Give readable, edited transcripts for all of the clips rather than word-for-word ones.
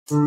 Good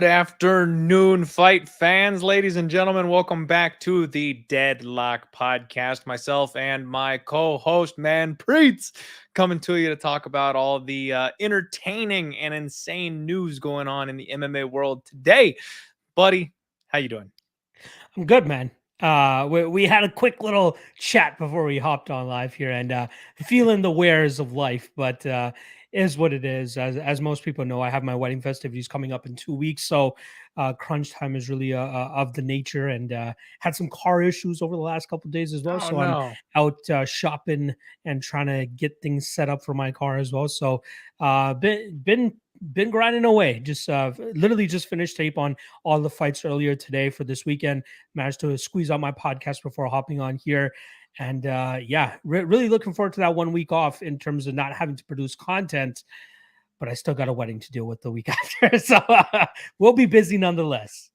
afternoon, fight fans, ladies and gentlemen. Welcome back to the Deadlock Podcast. Myself and my co-host, Manpreet, coming to you to talk about all the entertaining and insane news going on in the MMA world today. Buddy, how you doing? I'm good, man. We had a quick little chat before we hopped on live here, and feeling the wares of life, but is what it is. As most people know, I have my wedding festivities coming up in 2 weeks, so crunch time is really of the nature, and had some car issues over the last couple of days as well. Oh, I'm out shopping and trying to get things set up for my car as well. So been grinding away. Just literally just finished tape on all the fights earlier today for this weekend. Managed to squeeze out my podcast before hopping on here. And really looking forward to that 1 week off in terms of not having to produce content, but I still got a wedding to deal with the week after. So we'll be busy nonetheless.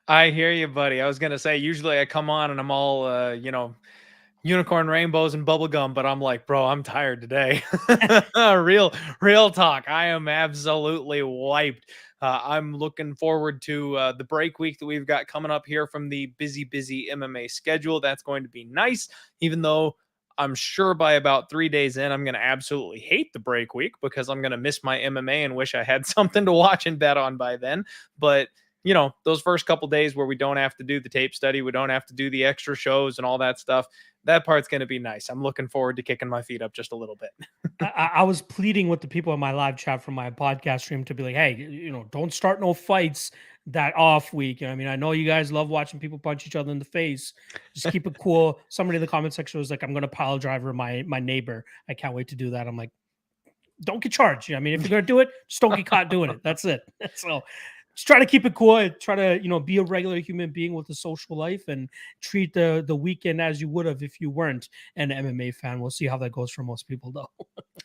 I hear you, buddy. I was going to say, usually I come on and I'm all, unicorn rainbows and bubblegum, but I'm like, bro, I'm tired today. real talk. I am absolutely wiped. I'm looking forward to the break week that we've got coming up here from the busy MMA schedule. That's going to be nice, even though I'm sure by about 3 days in, I'm going to absolutely hate the break week because I'm going to miss my MMA and wish I had something to watch and bet on by then. But those first couple days where we don't have to do the tape study, we don't have to do the extra shows and all that stuff, that part's going to be nice. I'm looking forward to kicking my feet up just a little bit. I was pleading with the people in my live chat from my podcast stream to be like, hey, don't start no fights that off week. I mean, I know you guys love watching people punch each other in the face. Just keep it cool. Somebody in the comment section was like, I'm going to pile driver my neighbor. I can't wait to do that. I'm like, don't get charged. I mean, if you're going to do it, just don't get caught doing it. That's it. So just try to keep it cool. Try to, be a regular human being with a social life and treat the weekend as you would have if you weren't an MMA fan. We'll see how that goes for most people, though.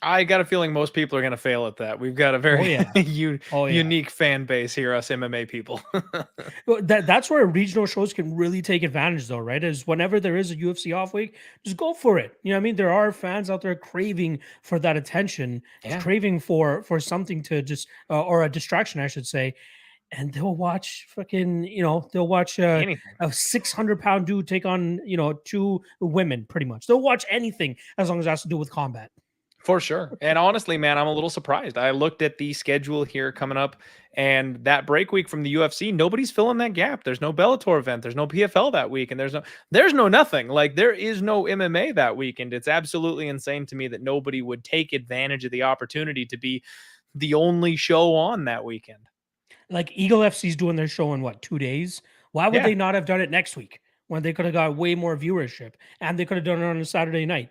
I got a feeling most people are going to fail at that. We've got a very unique fan base here, us MMA people. Well, that's where regional shows can really take advantage, though, right? Is whenever there is a UFC off week, just go for it. You know what I mean? There are fans out there craving for that attention, craving for something to just, or a distraction, I should say. And they'll watch fucking, they'll watch a 600-pound dude take on, 2 women, pretty much. They'll watch anything as long as it has to do with combat. For sure. And honestly, man, I'm a little surprised. I looked at the schedule here coming up, and that break week from the UFC, nobody's filling that gap. There's no Bellator event. There's no PFL that week, and there's no nothing. Like, there is no MMA that weekend. It's absolutely insane to me that nobody would take advantage of the opportunity to be the only show on that weekend. Like Eagle FC's doing their show in 2 days? Why would they not have done it next week when they could have got way more viewership and they could have done it on a Saturday night?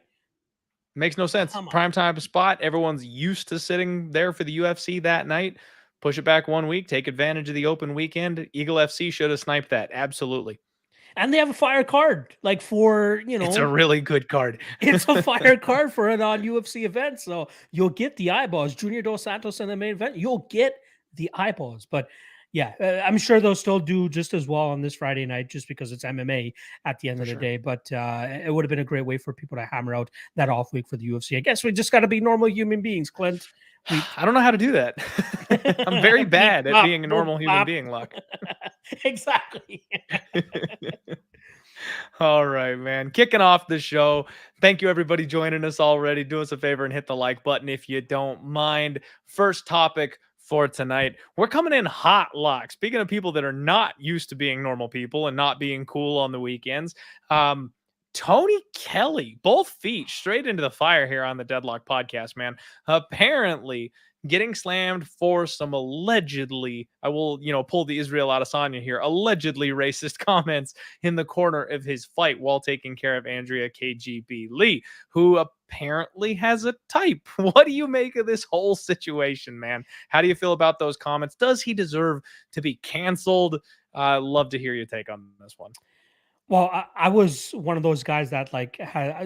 Makes no sense. Prime time spot. Everyone's used to sitting there for the UFC that night. Push it back 1 week. Take advantage of the open weekend. Eagle FC should have sniped that. Absolutely. And they have a fire card, like for, It's a really good card. It's a fire card for a non-UFC event. So you'll get the eyeballs. Junior Dos Santos in the main event, you'll get the eyeballs. But yeah, I'm sure they'll still do just as well on this Friday night just because it's MMA at the end of the day. But it would have been a great way for people to hammer out that off week for the UFC. I guess we just got to be normal human beings, Clint. I don't know how to do that. I'm very bad at being a normal human being, Luck. Exactly. All right, man. Kicking off the show. Thank you, everybody, joining us already. Do us a favor and hit the like button if you don't mind. First topic for tonight. We're coming in hot, Lock. Speaking of people that are not used to being normal people and not being cool on the weekends, Tony Kelley, both feet straight into the fire here on the Deadlock Podcast, man. Apparently getting slammed for some allegedly, I will, pull the Israel Adesanya here, allegedly racist comments in the corner of his fight while taking care of Andrea KGB Lee, who apparently has a type. What do you make of this whole situation, man? How do you feel about those comments? Does he deserve to be canceled? Love to hear your take on this one. Well, I was one of those guys that like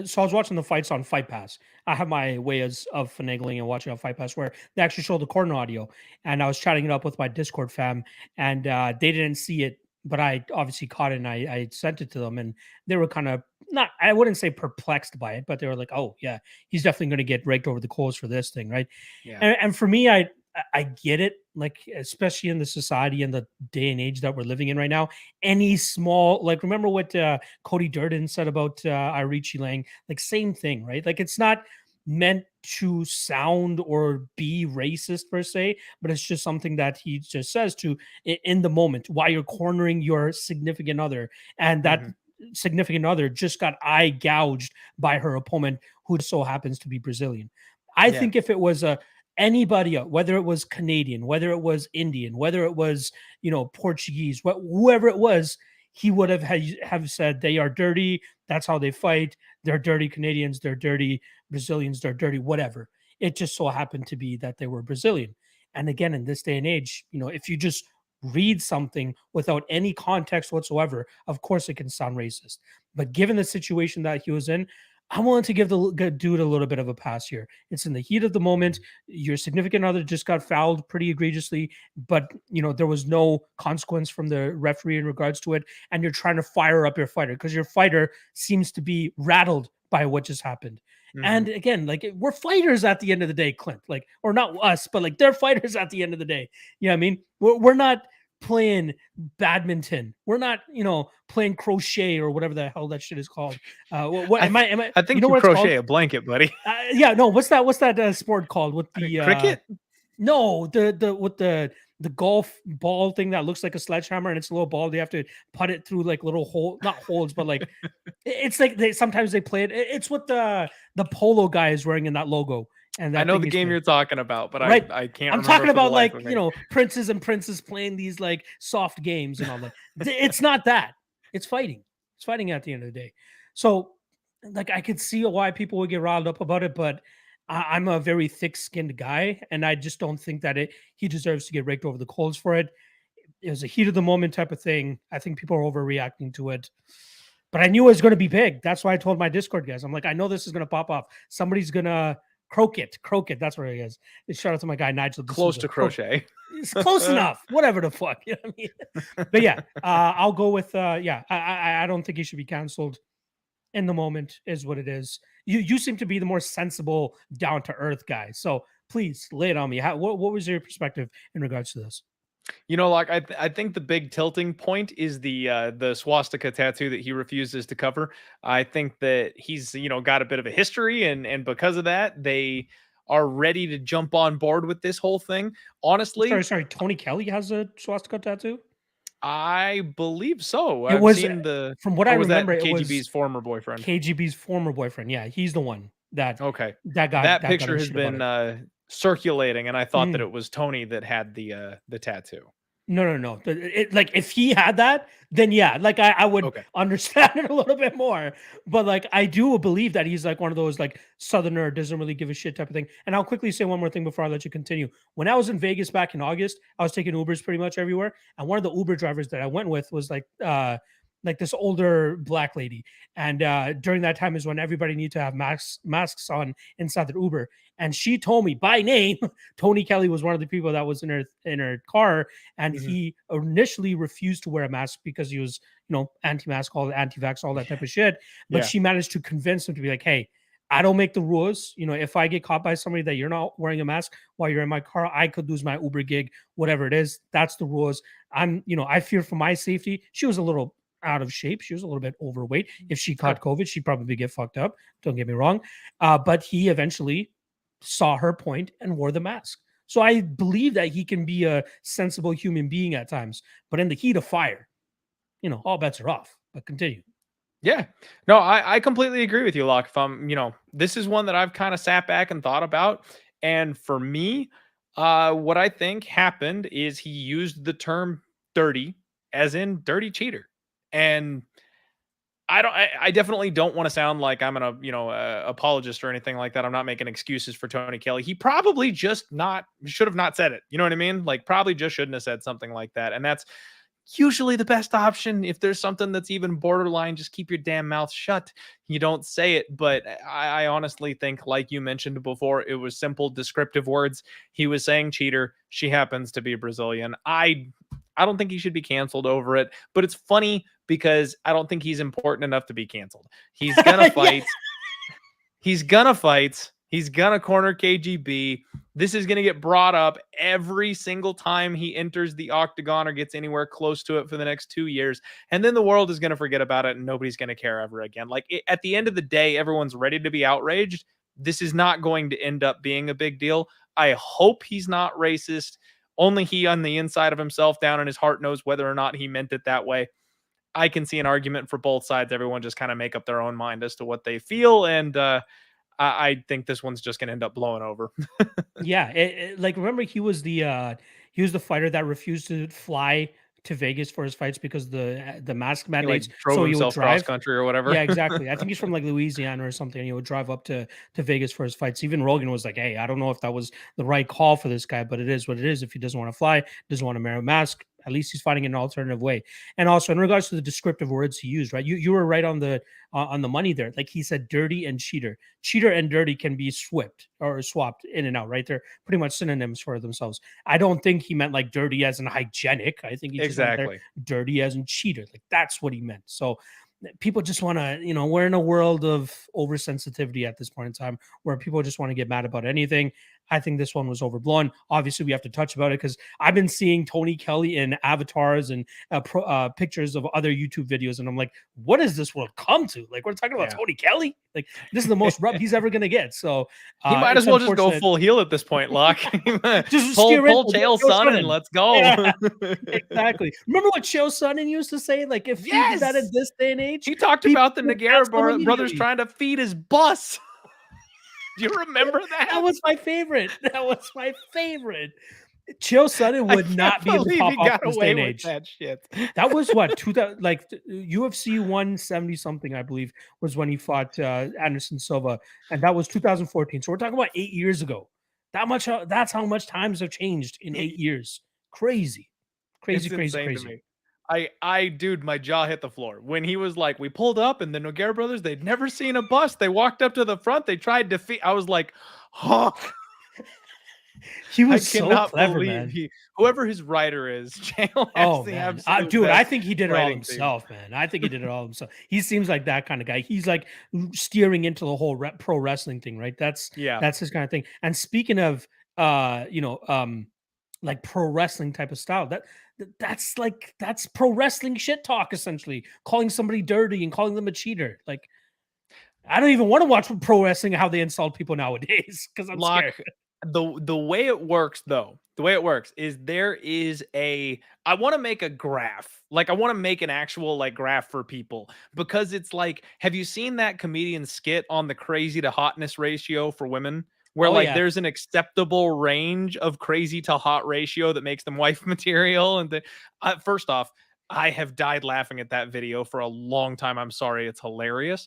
so I was watching the fights on Fight Pass. I have my ways of finagling and watching on Fight Pass where they actually show the corner audio, and I was chatting it up with my Discord fam, and they didn't see it, but I obviously caught it, and I sent it to them, and they were kind of not, I wouldn't say perplexed by it, but they were like, "Oh yeah, he's definitely going to get raked over the coals for this thing, right?" Yeah. And for me, I get it, like especially in the society and the day and age that we're living in right now. Any small, like, remember what Cody Durden said about Irichi Lang? Like, same thing, right? Like, it's not meant to sound or be racist per se, but it's just something that he just says to in the moment while you're cornering your significant other, and that Hmm. significant other just got eye gouged by her opponent, who so happens to be Brazilian. I Yeah. think if it was a anybody else, whether it was Canadian, whether it was Indian, whether it was, Portuguese, whoever it was, he would have said they are dirty. That's how they fight. They're dirty Canadians. They're dirty Brazilians. They're dirty whatever. It just so happened to be that they were Brazilian. And again, in this day and age, if you just read something without any context whatsoever, of course it can sound racist. But given the situation that he was in, I'm willing to give the dude a little bit of a pass here. It's in the heat of the moment. Your significant other just got fouled pretty egregiously, but there was no consequence from the referee in regards to it. And you're trying to fire up your fighter because your fighter seems to be rattled by what just happened. Hmm. And again, like, we're fighters at the end of the day, Clint. Like, or not us, but like, they're fighters at the end of the day. You know what I mean? We're not playing badminton. We're not, playing crochet or whatever the hell that shit is called. What I am I? th- Am I? I You think know you what it's called? crochet a blanket, buddy. Yeah, no. What's that sport called with the Cricket. no, the with the golf ball thing that looks like a sledgehammer, and it's a little ball. They have to put it through like little not holes, but like it's like they sometimes they play it. It's what the polo guy is wearing in that logo, and I that know thing the he's game playing. you're talking about, but I Right. I can't I'm remember talking for the about, life like, of me. princes and princesses playing these like soft games and all that. It's not that. It's fighting. It's fighting at the end of the day. So, like, I could see why people would get riled up about it, but I'm a very thick-skinned guy, and I just don't think that he deserves to get raked over the coals for it. It was a heat of the moment type of thing. I think people are overreacting to it. But I knew it was going to be big. That's why I told my Discord guys. I'm like, I know this is going to pop off. Somebody's going to croak it. Croak it. That's where he is. Shout out to my guy, Nigel Close D'Souza. to crochet. It's close enough. Whatever the fuck. You know what I mean? But yeah, I'll go with, yeah, I don't think he should be canceled. In the moment is what it is. You seem to be the more sensible, down to earth guy. So please lay it on me. What was your perspective in regards to this? Like I think the big tilting point is the swastika tattoo that he refuses to cover. I think that he's got a bit of a history, and because of that, they are ready to jump on board with this whole thing. Honestly, Sorry. Tony Kelley has a swastika tattoo. I believe so. It I've was, seen from what I or was remember, that it was KGB's former boyfriend? KGB's former boyfriend. Yeah, he's the one that Okay. that got That that got picture in has shit about been it. circulating, and I thought that Mhm. it was Tony that had the tattoo. No. Like, if he had that, then yeah, like, I would Okay. understand it a little bit more. But like, I do believe that he's like one of those like southerner doesn't really give a shit type of thing. And I'll quickly say one more thing before I let you continue. When I was in Vegas back in August, I was taking Ubers pretty much everywhere, and one of the Uber drivers that I went with was like this older black lady. And during that time is when everybody needed to have masks on inside their Uber. And she told me by name, Tony Kelley was one of the people that was in her car, and Mhm. he initially refused to wear a mask because he was, anti-mask, all anti-vax, all that type of shit. But Yeah. she managed to convince him to be like, "Hey, I don't make the rules. If I get caught by somebody that you're not wearing a mask while you're in my car, I could lose my Uber gig, whatever it is. That's the rules. I fear for my safety." She was a little out of shape. She was a little bit overweight. If she caught Sure. COVID, she'd probably get fucked up. Don't get me wrong. But he eventually saw her point and wore the mask. So I believe that he can be a sensible human being at times, but in the heat of fire, all bets are off. But continue. Yeah. No, I completely agree with you, Locke. If this is one that I've kind of sat back and thought about. And for me, what I think happened is he used the term dirty as in dirty cheater. And I definitely don't want to sound like I'm an apologist or anything like that. I'm not making excuses for Tony Kelley. He probably just not should have not said it. You know what I mean? Like, probably just shouldn't have said something like that. And that's usually the best option. If there's something that's even borderline, just keep your damn mouth shut. You don't say it. But I honestly think, like you mentioned before, it was simple descriptive words. He was saying cheater. She happens to be Brazilian. I don't think he should be canceled over it, but it's funny because I don't think he's important enough to be canceled. He's gonna Yeah. fight. He's gonna fight. He's gonna corner KGB. This is gonna get brought up every single time he enters the octagon or gets anywhere close to it for the next 2 years. And then the world is gonna forget about it and nobody's gonna care ever again. Like at the end of the day, everyone's ready to be outraged. This is not going to end up being a big deal. I hope he's not racist. Only he on the inside of himself, down in his heart, knows whether or not he meant it that way. I can see an argument for both sides. Everyone just kind of make up their own mind as to what they feel. And I think this one's just going to end up blowing over. Yeah, like remember he was the fighter that refused to fly to Vegas for his fights because the mask He like mandates, drove so he would himself cross drive. country or whatever. Yeah, exactly. I think he's from like Louisiana or something, and he would drive up to Vegas for his fights. Even Rogan was like, "Hey, I don't know if that was the right call for this guy, but it is what it is. If he doesn't want to fly, doesn't want to wear a mask, at least he's fighting in an alternative way." And also in regards to the descriptive words he used, right? You were right on the money there. Like he said, dirty and cheater. Cheater and dirty can be swapped in and out, right? They're pretty much synonyms for themselves. I don't think he meant like dirty as in hygienic. I think he just meant there Exactly. dirty as in cheater. Like that's what he meant. So people just want to, we're in a world of oversensitivity at this point in time where people just want to get mad about anything. I think this one was overblown. Obviously, we have to touch about it because I've been seeing Tony Kelley in avatars and pictures of other YouTube videos, and I'm like, what does this world come to? Like, we're talking about Yeah. Tony Kelley. Like, this is the most rub he's ever gonna get. So He might it's as well just go unfortunate. full heel at this point, Locke. Just pull steer into Chael Chael Sonnen. Sonnen. Let's go. Yeah, exactly. Remember what Chael Sonnen used to say? Like, if he did that in Yes. this day and age, He talked people about the would Nogueira cancel him brothers immediately. trying to feed his bus. Do you remember That that? was my favorite. That was my favorite. Chael Sonnen I would can't not be able to believe pop he off got this day away and with age. that shit. That was what 2000, like UFC 170 something, I believe, was when he fought Anderson Silva, and that was 2014. So we're talking about 8 years ago. That's how much times have changed in 8 years. Crazy, crazy, It's crazy, insane to crazy. me. Dude, my jaw hit the floor when he was like, we pulled up and the Nogueira brothers, they'd never seen a bus. They walked up to the front. They tried to feed. I was like, oh, He I was so cannot clever, believe man. whoever his writer is, Chael has Oh the man, absolute dude, I best think he did it all writing team. himself, man. I think he did it all himself. He seems like that kind of guy. He's like steering into the whole pro wrestling thing, right? Yeah. That's his kind of thing. And speaking of, like pro wrestling type of style, that's pro wrestling shit talk essentially. Calling somebody dirty and calling them a cheater. Like, I don't even want to watch pro wrestling how they insult people nowadays because I'm Locke, scared. the way it works though, the way it works is there is I want to make a graph. Like I want to make an actual like graph for people because it's like, have you seen that comedian skit on the crazy to hotness ratio for women? Where Oh like yeah, there's an acceptable range of crazy to hot ratio that makes them wife material. And first off, I have died laughing at that video for a long time. I'm sorry, it's hilarious.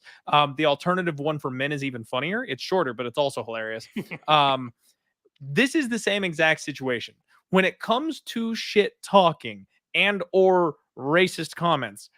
The alternative one for men is even funnier. It's shorter, but it's also hilarious. Um, this is the same exact situation when it comes to shit talking and or racist comments.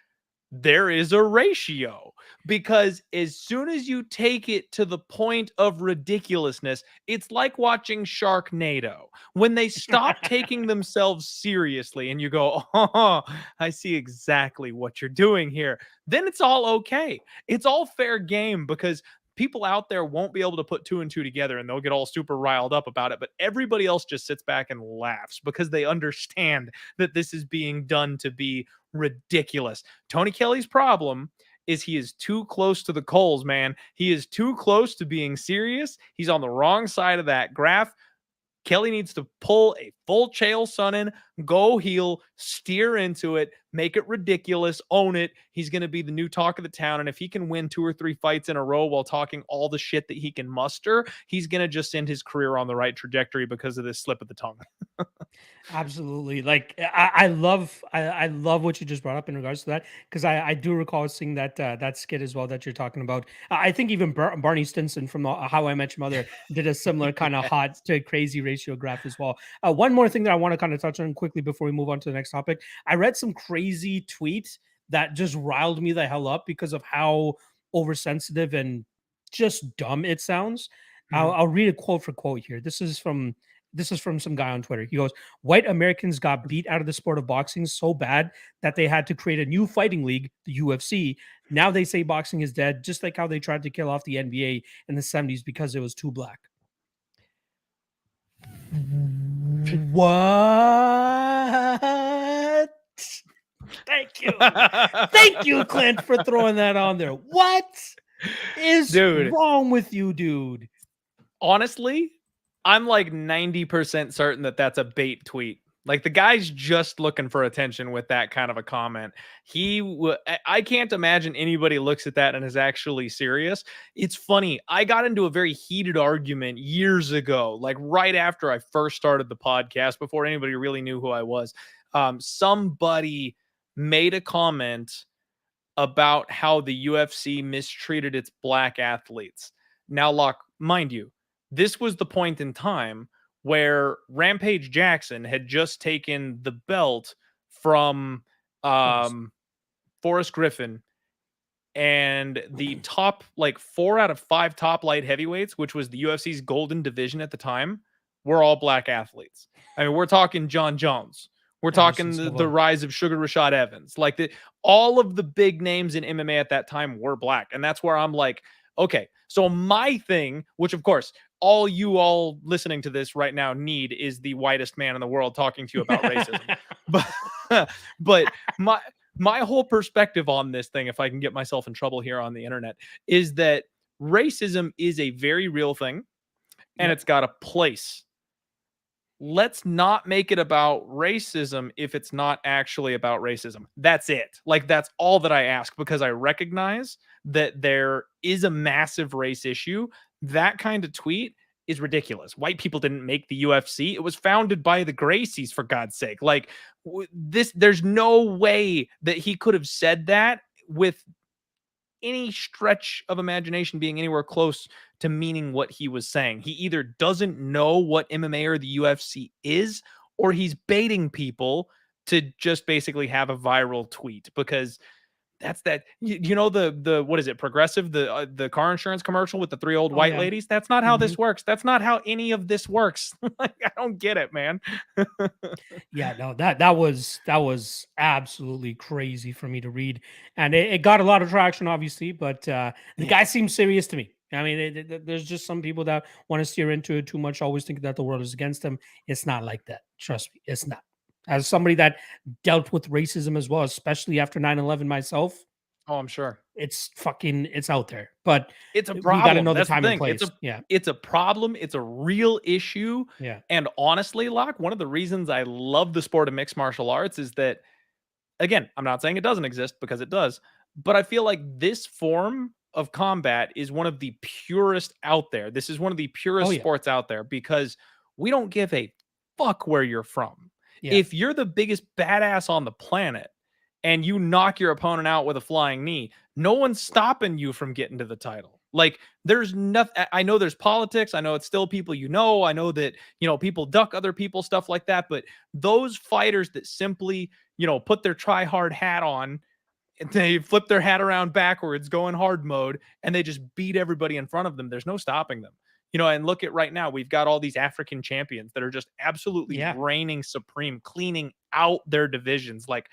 There is a ratio because as soon as you take it to the point of ridiculousness, it's like watching Sharknado. When they stop taking themselves seriously and you go, oh, I see exactly what you're doing here, then it's all okay. It's all fair game because people out there won't be able to put two and two together and they'll get all super riled up about it. But everybody else just sits back and laughs because they understand that this is being done to be ridiculous. Tony Kelley's problem is he is too close to the coals, man. He is too close to being serious. He's on the wrong side of that graph. Kelley needs to pull a full Chael Sonnen, go heel, steer into it, make it ridiculous, own it. He's going to be the new talk of the town. And if he can win 2 or 3 fights in a row while talking all the shit that he can muster, he's going to just send his career on the right trajectory because of this slip of the tongue. absolutely. Like I love what you just brought up in regards to that because I do recall seeing that skit as well that you're talking about. I think even Barney Stinson from How I Met Your Mother did a similar kind of hot to crazy ratio graph as well. One more thing that I want to kind of touch on quickly quickly before we move on to the next topic. I read some crazy tweet that just riled me the hell up because of how oversensitive and just dumb it sounds. I'll read a quote for quote here. This is from some guy on Twitter. He goes, "White Americans got beat out of the sport of boxing so bad that they had to create a new fighting league, the UFC. Now they say boxing is dead, just like how they tried to kill off the NBA in the 70s because it was too black." What? Thank you. Thank you, Clint, for throwing that on there. What is wrong with you, dude? Honestly, I'm like 90% certain that that's a bait tweet. Like the guy's just looking for attention with that kind of a comment. I can't imagine anybody looks at that and is actually serious. It's funny. I got into a very heated argument years ago, like right after I first started the podcast, before anybody really knew who I was. Somebody made a comment about how the UFC mistreated its black athletes. Now, Locke, mind you, this was the point in time where Rampage Jackson had just taken the belt from Forrest Griffin, and the top, like 4 out of 5 top light heavyweights, which was the UFC's golden division at the time, were all black athletes. I mean, we're talking John Jones. We're talking the rise of Sugar Rashad Evans. Like all of the big names in MMA at that time were black. And that's where I'm like, okay, so my thing, which of course, all listening to this right now need is the whitest man in the world talking to you about racism. But my whole perspective on this thing, if I can get myself in trouble here on the internet, is that racism is a very real thing and it's got a place. Let's not make it about racism if it's not actually about racism. That's it. Like, that's all that I ask, because I recognize that there is a massive race issue. That kind of tweet is ridiculous. White people didn't make the UFC. It was founded by the Gracies, for God's sake. Like, there's no way that he could have said that with any stretch of imagination being anywhere close to meaning what he was saying. He either doesn't know what MMA or the UFC is, or he's baiting people to just basically have a viral tweet, because that's that. You know, the what is it, Progressive, the car insurance commercial with the 3 old white ladies? That's not how this works. That's not how any of this works. Like, I don't get it, man. Yeah, no, that was absolutely crazy for me to read, and it got a lot of traction, obviously. But the guy seems serious to me. I mean, there's just some people that want to steer into it too much, always think that the world is against them. It's not like that. Trust me, it's not. As somebody that dealt with racism as well, especially after 9/11 myself. Oh, I'm sure. It's out there, but it's a problem. We got to know That's the time and place. It's a problem. It's a real issue. Yeah. And honestly, Locke, one of the reasons I love the sport of mixed martial arts is that, again, I'm not saying it doesn't exist, because it does, but I feel like this form of combat is one of the purest out there. This is one of the purest sports out there, because we don't give a fuck where you're from. Yeah. If you're the biggest badass on the planet and you knock your opponent out with a flying knee, no one's stopping you from getting to the title. Like, there's nothing. I know there's politics. I know it's still people, I know that, people duck other people, stuff like that. But those fighters that simply, put their try hard hat on, and they flip their hat around backwards, go in hard mode, and they just beat everybody in front of them, there's no stopping them. And look at right now, we've got all these African champions that are just absolutely reigning supreme, cleaning out their divisions. Like,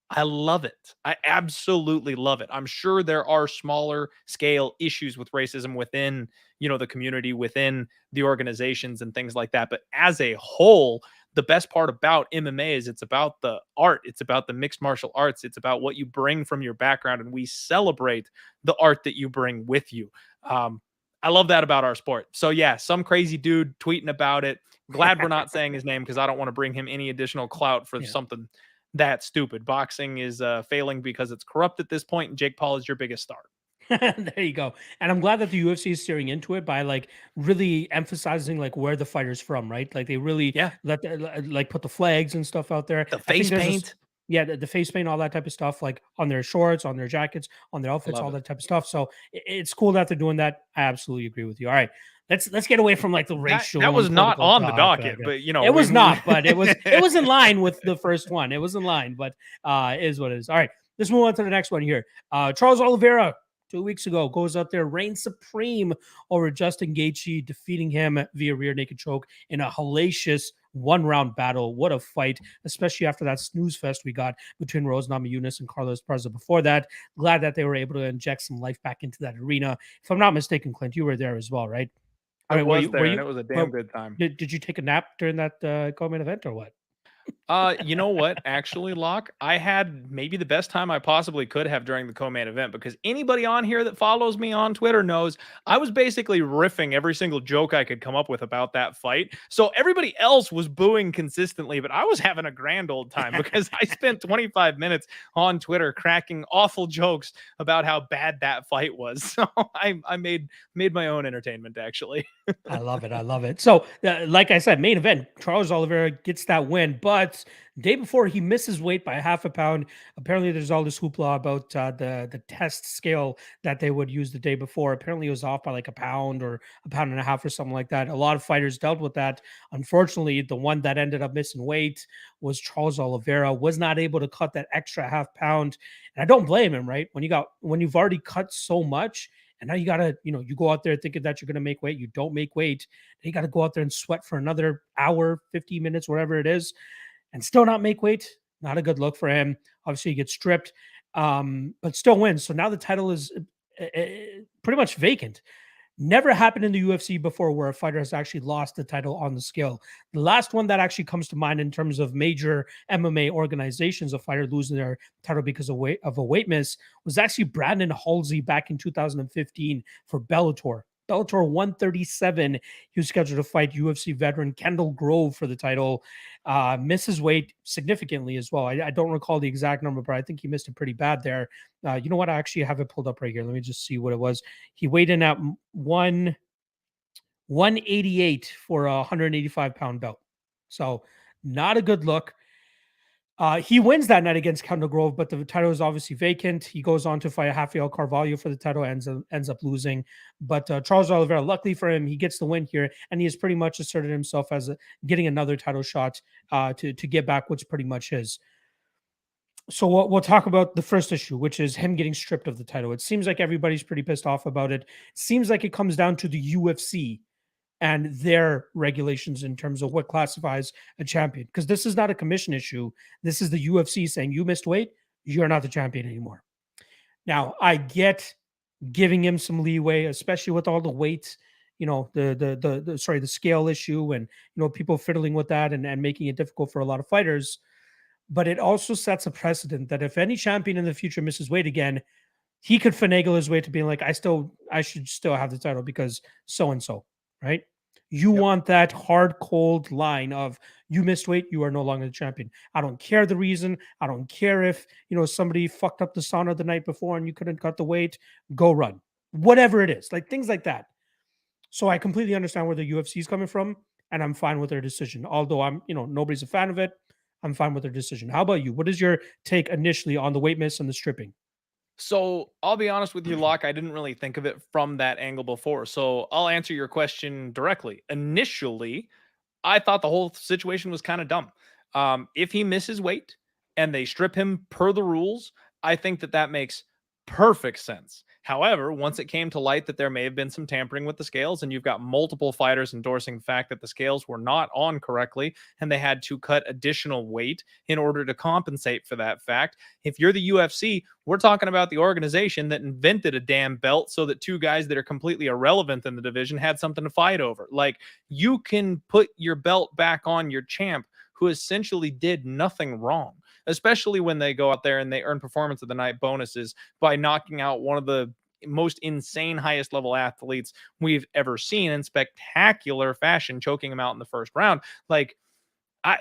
I love it. I absolutely love it. I'm sure there are smaller scale issues with racism within, the community, within the organizations and things like that. But as a whole, the best part about MMA is it's about the art. It's about the mixed martial arts. It's about what you bring from your background. And we celebrate the art that you bring with you. I love that about our sport. So yeah, some crazy dude tweeting about it. Glad we're not saying his name, because I don't want to bring him any additional clout for something that stupid. Boxing is failing because it's corrupt at this point, and Jake Paul is your biggest star. There you go. And I'm glad that the UFC is steering into it by like really emphasizing like where the fighter's from, right? Like they really let like put the flags and stuff out there. The face paint. Yeah, the face paint, all that type of stuff, like on their shorts, on their jackets, on their I outfits, love all it. that type of stuff. So it's cool that they're doing that. I absolutely agree with you. All right, let's get away from like the That racial and was not political on the talk. docket, but you know, It was we not, but it was in line with the first one. It was in line, but it is what it is. All right, let's move on to the next one here. Charles Oliveira 2 weeks ago goes out there, reigns supreme over Justin Gaethje, defeating him via rear naked choke in a hellacious one-round battle. What a fight, especially after that snooze fest we got between Rose Namajunas and Carlos Parza before that. Glad that they were able to inject some life back into that arena. If I'm not mistaken, Clint, you were there as well, right? I I mean, was were there and you it was a damn well, good time. did you take a nap during that co-main event or what? You know what? Actually, Locke, I had maybe the best time I possibly could have during the co-main event because anybody on here that follows me on Twitter knows I was basically riffing every single joke I could come up with about that fight. So everybody else was booing consistently, but I was having a grand old time because I spent 25 minutes on Twitter cracking awful jokes about how bad that fight was. So I made my own entertainment actually. I love it. I love it. So, like I said, main event, Charles Oliveira gets that win, but day before he misses weight by half a pound. Apparently, there's all this hoopla about the test scale that they would use the day before. Apparently, it was off by like a pound or a pound and a half or something like that. A lot of fighters dealt with that. Unfortunately, the one that ended up missing weight was Charles Oliveira. Was not able to cut that extra half pound, and I don't blame him. Right, when you've already cut so much. And now you gotta, you go out there thinking that you're gonna make weight. You don't make weight. Then you gotta go out there and sweat for another hour, 50 minutes, whatever it is, and still not make weight. Not a good look for him. Obviously, he gets stripped, but still wins. So now the title is pretty much vacant. Never happened in the UFC before where a fighter has actually lost the title on the scale. The last one that actually comes to mind in terms of major MMA organizations, a fighter losing their title because of a weight miss, was actually Brandon Halsey back in 2015 for Bellator. Bellator 137. He was scheduled to fight UFC veteran Kendall Grove for the title. Misses weight significantly as well. I don't recall the exact number, but I think he missed it pretty bad there. You know what? I actually have it pulled up right here. Let me just see what it was. He weighed in at 188 for a 185-pound belt. So not a good look. He wins that night against Kendall Grove, but the title is obviously vacant. He goes on to fight Rafael Carvalho for the title, ends up losing. But Charles Oliveira, luckily for him, he gets the win here, and he has pretty much asserted himself as getting another title shot to get back what's pretty much his. So we'll talk about the first issue, which is him getting stripped of the title. It seems like everybody's pretty pissed off about it. Seems like it comes down to the UFC and their regulations in terms of what classifies a champion. Because this is not a commission issue. This is the UFC saying you missed weight, you're not the champion anymore. Now, I get giving him some leeway, especially with all the weight, the scale issue and people fiddling with that and making it difficult for a lot of fighters. But it also sets a precedent that if any champion in the future misses weight again, he could finagle his way to being like, I should still have the title because so and so, right? You Yep. want that hard, cold line of you missed weight, you are no longer the champion. I don't care the reason. I don't care if somebody fucked up the sauna the night before and you couldn't cut the weight. Go run, whatever it is, like things like that. So I completely understand where the UFC is coming from, and I'm fine with their decision. Although nobody's a fan of it, I'm fine with their decision. How about you? What is your take initially on the weight miss and the stripping? So I'll be honest with you, Locke. I didn't really think of it from that angle before. So I'll answer your question directly. Initially, I thought the whole situation was kind of dumb. If he misses weight and they strip him per the rules, I think that makes perfect sense. However, once it came to light that there may have been some tampering with the scales, and you've got multiple fighters endorsing the fact that the scales were not on correctly and they had to cut additional weight in order to compensate for that fact. If you're the UFC, we're talking about the organization that invented a damn belt so that two guys that are completely irrelevant in the division had something to fight over. Like, you can put your belt back on your champ who essentially did nothing wrong, especially when they go out there and they earn performance of the night bonuses by knocking out one of the most insane highest level athletes we've ever seen in spectacular fashion, choking him out in the first round. Like,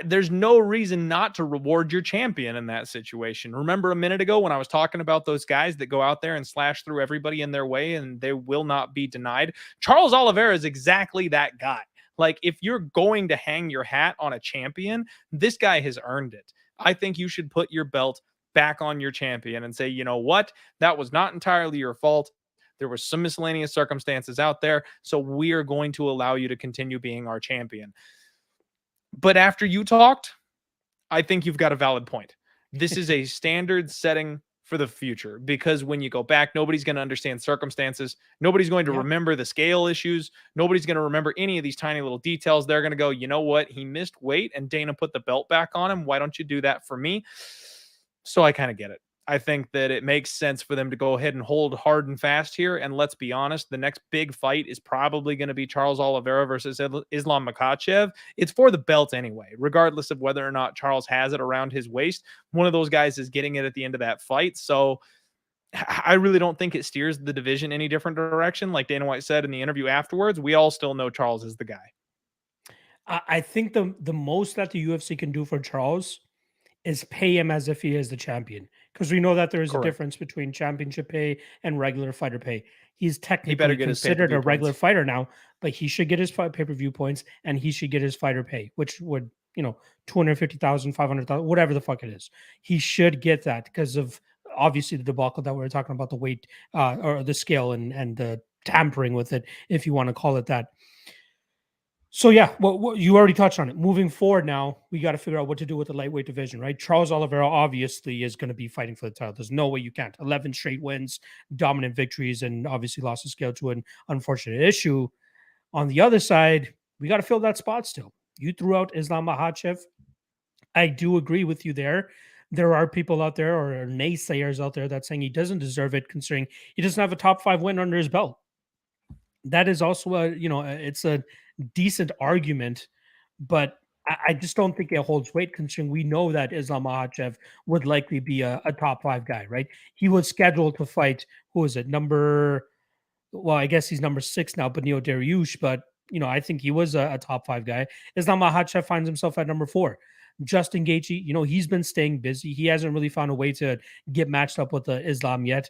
there's no reason not to reward your champion in that situation. Remember a minute ago when I was talking about those guys that go out there and slash through everybody in their way and they will not be denied? Charles Oliveira is exactly that guy. Like, if you're going to hang your hat on a champion, this guy has earned it. I think you should put your belt back on your champion and say, you know what? That was not entirely your fault. There was some miscellaneous circumstances out there. So we are going to allow you to continue being our champion. But after you talked, I think you've got a valid point. This is a standard setting for the future because when you go back, nobody's going to understand circumstances. Nobody's going to Yeah. remember the scale issues. Nobody's going to remember any of these tiny little details. They're going to go, you know what? He missed weight and Dana put the belt back on him. Why don't you do that for me? So I kind of get it. I think that it makes sense for them to go ahead and hold hard and fast here. And let's be honest, the next big fight is probably going to be Charles Oliveira versus Islam Makhachev. It's for the belt anyway, regardless of whether or not Charles has it around his waist. One of those guys is getting it at the end of that fight. So I really don't think it steers the division any different direction. Like Dana White said in the interview afterwards, we all still know Charles is the guy. I think the most that the UFC can do for Charles is pay him as if he is the champion. Because we know that there is a Correct. difference between championship pay and regular fighter pay. He's He better technically get his considered pay-per-view a regular points. fighter now, but he should get his pay-per-view points and he should get his fighter pay, which would, 250,000, 500,000, whatever the fuck it is. He should get that because of obviously the debacle that we were talking about, the weight or the scale and the tampering with it, if you want to call it that. So yeah, well, you already touched on it. Moving forward now, we got to figure out what to do with the lightweight division, right? Charles Oliveira obviously is going to be fighting for the title. There's no way you can't. 11 straight wins, dominant victories, and obviously lost the scale to an unfortunate issue. On the other side, we got to fill that spot still. You threw out Islam Makhachev. I do agree with you there. There are people out there or naysayers out there that saying he doesn't deserve it, considering he doesn't have a top 5 win under his belt. That is also it's a decent argument, but I just don't think it holds weight considering we know that Islam Makhachev would likely be a top 5 guy, right? He was scheduled to fight, who is it, well, I guess he's number 6 now, Beneil Dariush, but I think he was a top 5 guy. Islam Makhachev finds himself at number 4. Justin Gaethje, he's been staying busy. He hasn't really found a way to get matched up with the Islam yet.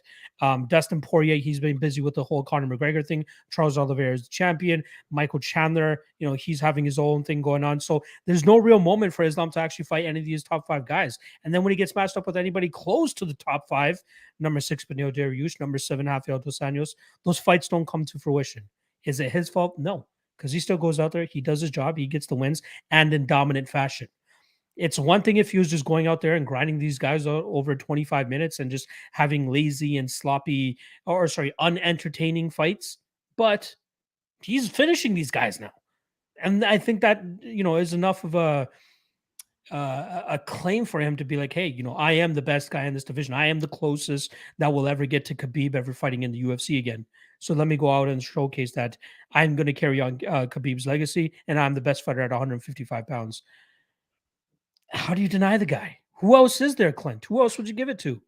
Dustin Poirier, he's been busy with the whole Conor McGregor thing. Charles Oliveira is the champion. Michael Chandler, he's having his own thing going on. So there's no real moment for Islam to actually fight any of these top 5 guys. And then when he gets matched up with anybody close to the top 5, number 6, Beneil Dariush, number 7, Rafael dos Anjos, those fights don't come to fruition. Is it his fault? No, because he still goes out there, he does his job, he gets the wins, and in dominant fashion. It's one thing if he was just going out there and grinding these guys out over 25 minutes and just having lazy and sloppy, or sorry, unentertaining fights, but he's finishing these guys now. And I think that, is enough of a claim for him to be like, hey, I am the best guy in this division. I am the closest that will ever get to Khabib ever fighting in the UFC again. So let me go out and showcase that I'm going to carry on Khabib's legacy and I'm the best fighter at 155 pounds. How do you deny the guy? Who else is there, Clint? Who else would you give it to?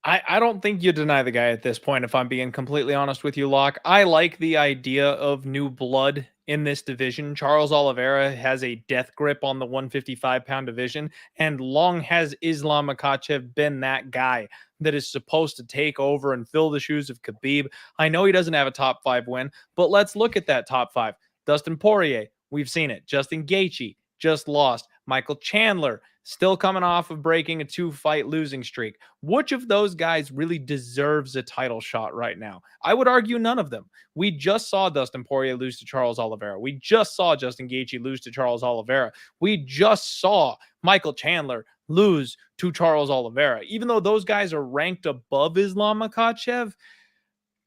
I don't think you deny the guy at this point, if I'm being completely honest with you, Locke. I like the idea of new blood in this division. Charles Oliveira has a death grip on the 155-pound division, and long has Islam Makhachev been that guy that is supposed to take over and fill the shoes of Khabib. I know he doesn't have a top 5 win, but let's look at that top 5. Dustin Poirier, we've seen it. Justin Gaethje, just lost. Michael Chandler, still coming off of breaking a 2-fight losing streak. Which of those guys really deserves a title shot right now? I would argue none of them. We just saw Dustin Poirier lose to Charles Oliveira. We just saw Justin Gaethje lose to Charles Oliveira. We just saw Michael Chandler lose to Charles Oliveira. Even though those guys are ranked above Islam Makhachev,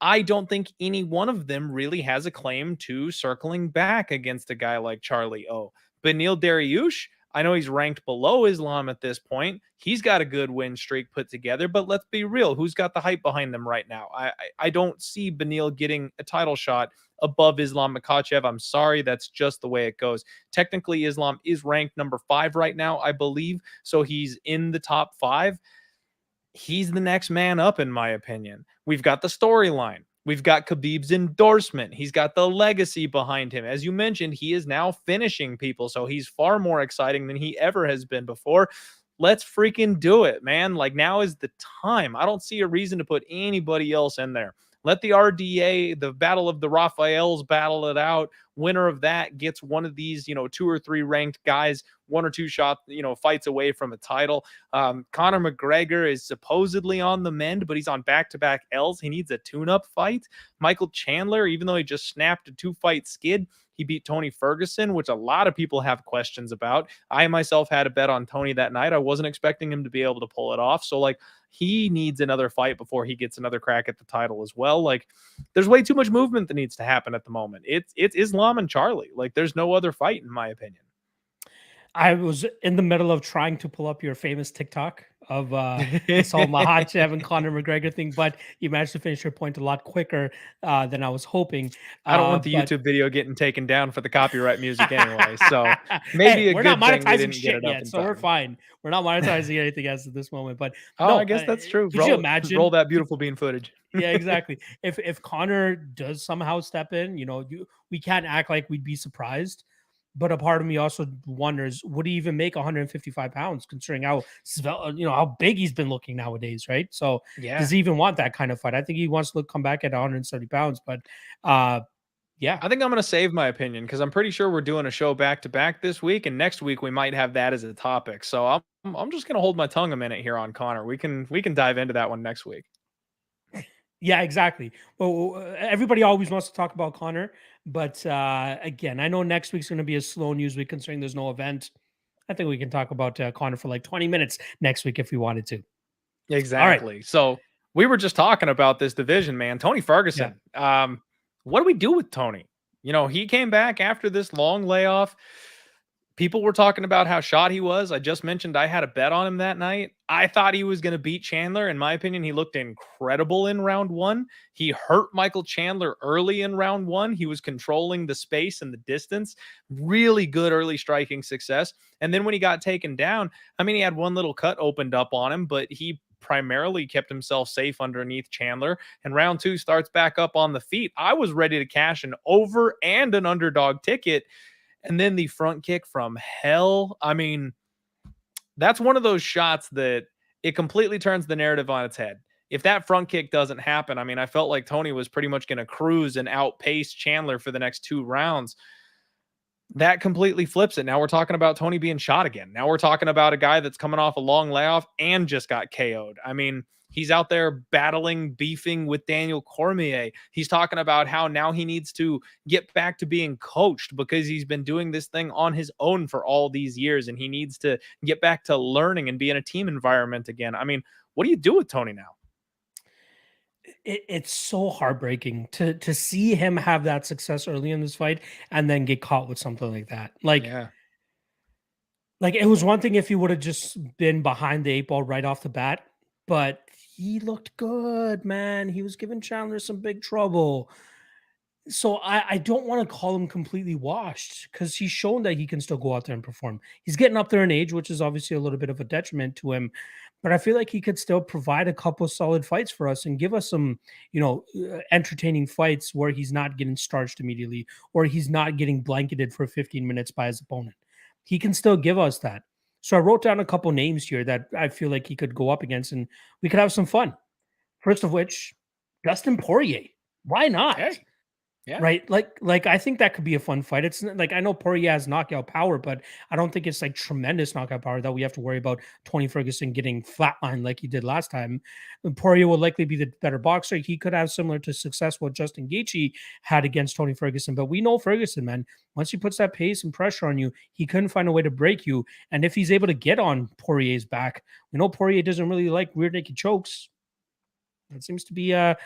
I don't think any one of them really has a claim to circling back against a guy like Charlie O. Beneil Dariush, I know he's ranked below Islam at this point. He's got a good win streak put together, but let's be real. Who's got the hype behind them right now? I don't see Beneil getting a title shot above Islam Makhachev. I'm sorry. That's just the way it goes. Technically, Islam is ranked number 5 right now, I believe. So he's in the top 5. He's the next man up, in my opinion. We've got the storyline. We've got Khabib's endorsement. He's got the legacy behind him. As you mentioned, he is now finishing people, so he's far more exciting than he ever has been before. Let's freaking do it, man. Like, now is the time. I don't see a reason to put anybody else in there. Let the RDA, the Battle of the Raphaels, battle it out. Winner of that gets one of these, 2 or 3 ranked guys, 1 or 2 shot, fights away from a title. Conor McGregor is supposedly on the mend, but he's on back-to-back L's. He needs a tune-up fight. Michael Chandler, even though he just snapped a 2-fight skid, he beat Tony Ferguson, which a lot of people have questions about. I myself had a bet on Tony that night. I wasn't expecting him to be able to pull it off. So, like, he needs another fight before he gets another crack at the title as well. Like, there's way too much movement that needs to happen at the moment. It's Islam and Charlie. Like, there's no other fight, in my opinion. I was in the middle of trying to pull up your famous TikTok of this whole Makhachev and Conor McGregor thing, but you managed to finish your point a lot quicker than I was hoping. I don't want the YouTube video getting taken down for the copyright music anyway. So maybe hey, a we're good not thing we monetizing didn't shit get it up yet, in so time. we're fine. We're not monetizing anything as of this moment. But oh, no, I guess that's true. Could you imagine? Roll that beautiful bean footage. Yeah, exactly. If Conor does somehow step in, we can't act like we'd be surprised. But a part of me also wonders, would he even make 155 pounds, considering how how big he's been looking nowadays, right? So Yeah. does he even want that kind of fight? I think he wants to come back at 170 pounds, but yeah. I think I'm going to save my opinion because I'm pretty sure we're doing a show back to back this week, and next week we might have that as a topic. So I'm just going to hold my tongue a minute here on Conor. We can dive into that one next week. Yeah, exactly. Well, everybody always wants to talk about Conor, but again, I know next week's going to be a slow news week considering there's no event. I think we can talk about Conor for like 20 minutes next week if we wanted to. Exactly. All right. So we were just talking about this division, man. Tony Ferguson. Yeah. What do we do with Tony? He came back after this long layoff. People were talking about how shot he was. I just mentioned I had a bet on him that night. I thought he was going to beat Chandler. In my opinion, he looked incredible in round 1. He hurt Michael Chandler early in round 1. He was controlling the space and the distance. Really good early striking success. And then when he got taken down, he had one little cut opened up on him, but he primarily kept himself safe underneath Chandler. And round 2 starts back up on the feet. I was ready to cash an over and an underdog ticket. And then the front kick from hell. That's one of those shots that it completely turns the narrative on its head. If that front kick doesn't happen, I felt like Tony was pretty much going to cruise and outpace Chandler for the next 2 rounds. That completely flips it. Now we're talking about Tony being shot again. Now we're talking about a guy that's coming off a long layoff and just got KO'd. He's out there battling, beefing with Daniel Cormier. He's talking about how now he needs to get back to being coached because he's been doing this thing on his own for all these years, and he needs to get back to learning and be in a team environment again. What do you do with Tony now? It's so heartbreaking to see him have that success early in this fight and then get caught with something like that. Like it was one thing if he would have just been behind the 8 ball right off the bat, but he looked good, man. He was giving Chandler some big trouble. So I don't want to call him completely washed because he's shown that he can still go out there and perform. He's getting up there in age, which is obviously a little bit of a detriment to him. But I feel like he could still provide a couple solid fights for us and give us some, entertaining fights where he's not getting starched immediately or he's not getting blanketed for 15 minutes by his opponent. He can still give us that. So I wrote down a couple names here that I feel like he could go up against and we could have some fun. First of which, Dustin Poirier. Why not? Hey. Yeah. Right. Like I think that could be a fun fight. It's like I know Poirier has knockout power, but I don't think it's like tremendous knockout power that we have to worry about Tony Ferguson getting flatlined like he did last time. And Poirier will likely be the better boxer. He could have similar to success what Justin Gaethje had against Tony Ferguson. But we know Ferguson, man. Once he puts that pace and pressure on you, he couldn't find a way to break you. And if he's able to get on Poirier's back, we know Poirier doesn't really like rear naked chokes. That seems to be a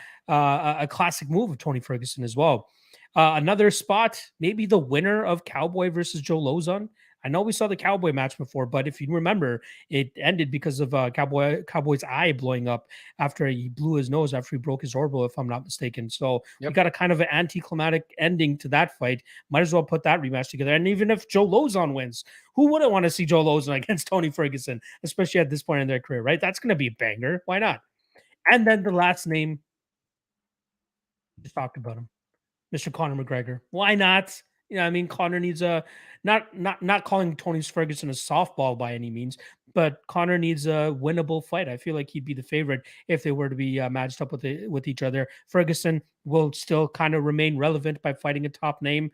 classic move of Tony Ferguson as well. Another spot, maybe the winner of Cowboy versus Joe Lozon. I know we saw the Cowboy match before, but if you remember, it ended because of Cowboy's eye blowing up after he blew his nose after he broke his orbital, if I'm not mistaken. So we got a kind of an anticlimactic ending to that fight. Might as well put that rematch together. And even if Joe Lozon wins, who wouldn't want to see Joe Lozon against Tony Ferguson, especially at this point in their career, right? That's going to be a banger. Why not? And then the last name, just talked about him, Mr. Conor McGregor. Why not? You know, I mean, Connor needs a not calling Tony's Ferguson a softball by any means, but Connor needs a winnable fight. I feel like he'd be the favorite if they were to be matched up with each other. Ferguson will still kind of remain relevant by fighting a top name.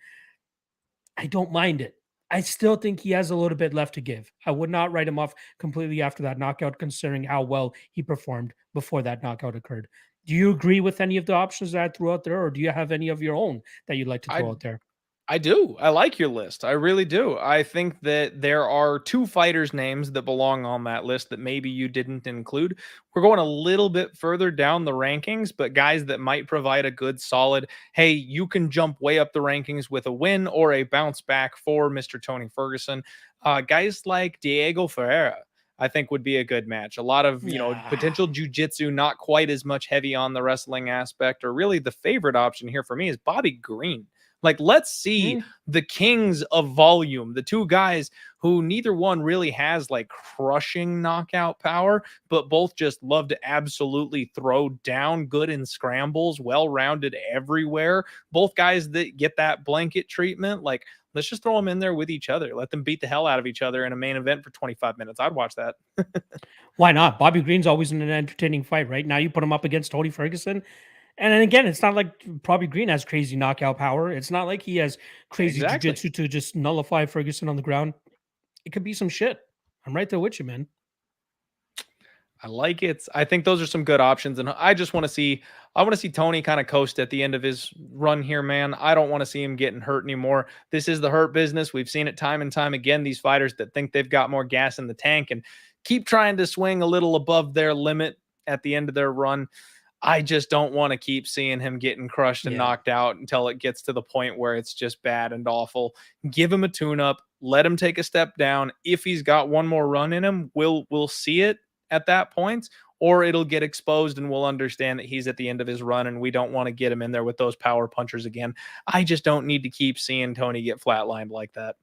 I don't mind it. I still think he has a little bit left to give. I would not write him off completely after that knockout, considering how well he performed before that knockout occurred. Do you agree with any of the options that I threw out there, or do you have any of your own that you'd like to I throw out there? I do. I like your list. I really do. I think that there are two fighters' names that belong on that list that maybe you didn't include. We're going a little bit further down the rankings, but guys that might provide a good solid, hey, you can jump way up the rankings with a win or a bounce back for Mr. Tony Ferguson. Guys like Diego Ferreira, I think would be a good match. A lot of, Yeah. potential jujitsu, not quite as much heavy on the wrestling aspect, or really the favorite option here for me is Bobby Green. Like, let's see Mm, the kings of volume, the two guys who neither one really has like crushing knockout power, but both just love to absolutely throw down good in scrambles, well rounded everywhere. Both guys that get that blanket treatment. Like, let's just throw them in there with each other. Let them beat the hell out of each other in a main event for 25 minutes. I'd watch that. why not? Bobby Green's always in an entertaining fight, right? Now you put him up against Tony Ferguson. And then again, it's not like Bobby Green has crazy knockout power. It's not like he has crazy Exactly. jujitsu to just nullify Ferguson on the ground. It could be some shit. I'm right there with you, man. I like it. I think those are some good options, and I want to see Tony kind of coast at the end of his run here, man. I don't want to see him getting hurt anymore. This is the hurt business. We've seen it time and time again. These fighters that think they've got more gas in the tank and keep trying to swing a little above their limit at the end of their run. I just don't want to keep seeing him getting crushed and Yeah. knocked out until it gets to the point where it's just bad and awful. Give him a tune up, let him take a step down. If he's got one more run in him, we'll see it at that point, or it'll get exposed and we'll understand that he's at the end of his run and we don't want to get him in there with those power punchers again. I just don't need to keep seeing Tony get flatlined like that.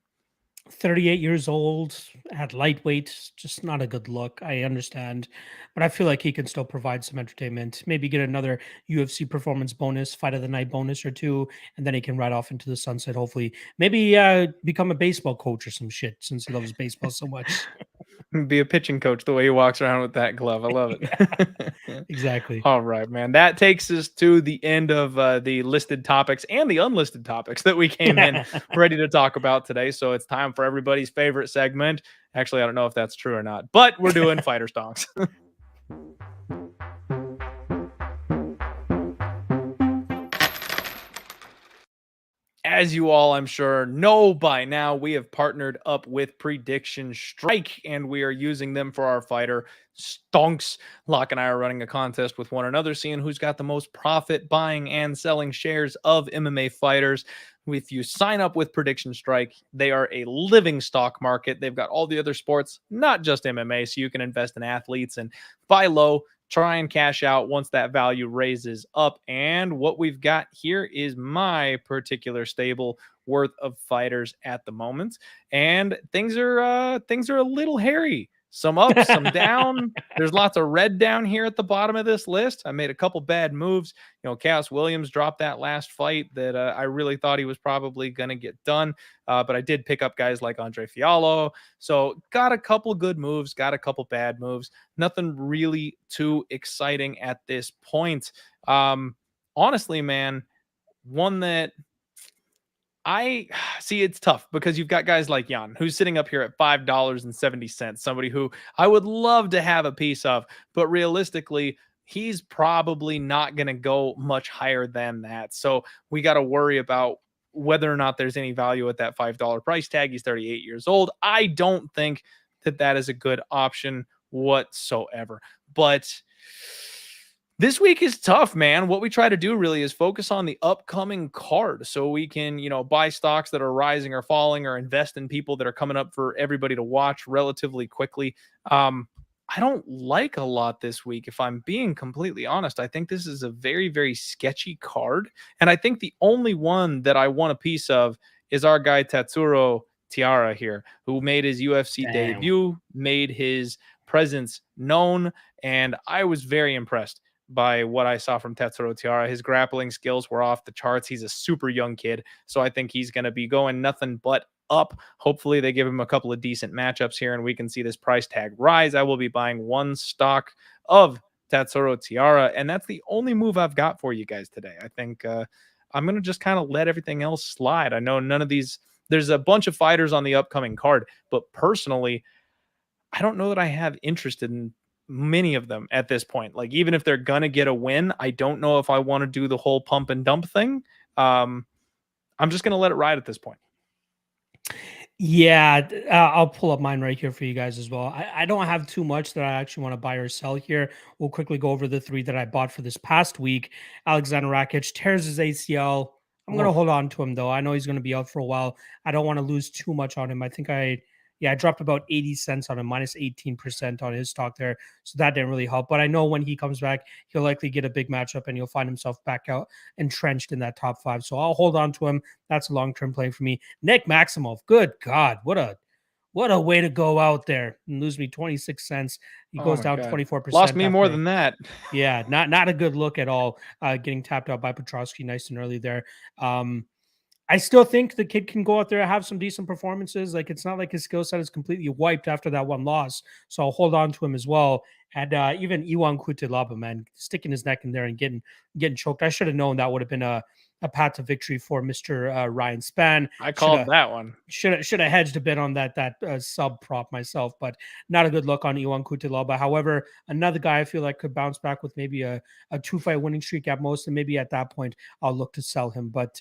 38 years old at lightweight, just not a good look. I understand, but I feel like he can still provide some entertainment. Maybe get another UFC performance bonus, fight of the night bonus or two, and then he can ride off into the sunset. Hopefully, maybe become a baseball coach or some shit since he loves baseball so much. Be a pitching coach the way he walks around with that glove. I love Yeah, it. exactly. All right, man. That takes us to the end of the listed topics and the unlisted topics that we came in ready to talk about today. So it's time for everybody's favorite segment. Actually, I don't know if that's true or not, but we're doing Fighter Stonks. As you all, I'm sure, know by now, we have partnered up with Prediction Strike, and we are using them for our Fighter Stonks. Locke and I are running a contest with one another, seeing who's got the most profit buying and selling shares of MMA fighters. If you sign up with Prediction Strike, they are a living stock market. They've got all the other sports, not just MMA, so you can invest in athletes and buy low, try and cash out once that value raises up. And what we've got here is my particular stable worth of fighters at the moment. And things are a little hairy. Some up, some down. There's lots of red down here at the bottom of this list. I made a couple bad moves. Chaos Williams dropped that last fight that I really thought he was probably going to get done. But I did pick up guys like Andre Fiallo. So got a couple good moves, got a couple bad moves. Nothing really too exciting at this point. Honestly, man, one that I see it's tough because you've got guys like Jan, who's sitting up here at $5.70, somebody who I would love to have a piece of, but realistically, he's probably not going to go much higher than that. So we got to worry about whether or not there's any value at that $5 price tag. He's 38 years old. I don't think that that is a good option whatsoever. But this week is tough, man. What we try to do really is focus on the upcoming card so we can, buy stocks that are rising or falling or invest in people that are coming up for everybody to watch relatively quickly. I don't like a lot this week, if I'm being completely honest. I think this is a very, very sketchy card. And I think the only one that I want a piece of is our guy Tatsuro Tiara here, who made his UFC Damn. debut, made his presence known, and I was very impressed by what I saw from Tetsuro Tiara. His grappling skills were off the charts. He's a super young kid, so I think he's going to be going nothing but up. Hopefully, they give him a couple of decent matchups here, and we can see this price tag rise. I will be buying one stock of Tetsuro Tiara, and that's the only move I've got for you guys today. I think I'm going to just kind of let everything else slide. I know none of these, there's a bunch of fighters on the upcoming card, but personally, I don't know that I have interest in many of them at this point. Like, even if they're going to get a win, I don't know if I want to do the whole pump and dump thing. I'm just going to let it ride at this point. Yeah, I'll pull up mine right here for you guys as well. I don't have too much that I actually want to buy or sell here. We'll quickly go over the 3 that I bought for this past week. Alexander Rakic tears his ACL. I'm going to hold on to him, though. I know he's going to be out for a while. I don't want to lose too much on him. I think I dropped about 80 cents on him, minus 18% on his stock there. So that didn't really help. But I know when he comes back, he'll likely get a big matchup and he'll find himself back out entrenched in that top 5. So I'll hold on to him. That's a long-term play for me. Nick Maximov, good God, what a way to go out there and lose me 26 cents. He goes down 24%. Lost me more than that. Yeah, not a good look at all. Getting tapped out by Petrosky nice and early there. I still think the kid can go out there and have some decent performances. Like, it's not like his skill set is completely wiped after that one loss. So I'll hold on to him as well. And even Iwan Kutilaba, man, sticking his neck in there and getting choked. I should have known that would have been a path to victory for Mr. Ryan Spann. I called that one. Should have hedged a bit on that sub prop myself, but not a good look on Iwan Kutilaba. However, another guy I feel like could bounce back with maybe a 2-fight winning streak at most, and maybe at that point I'll look to sell him. But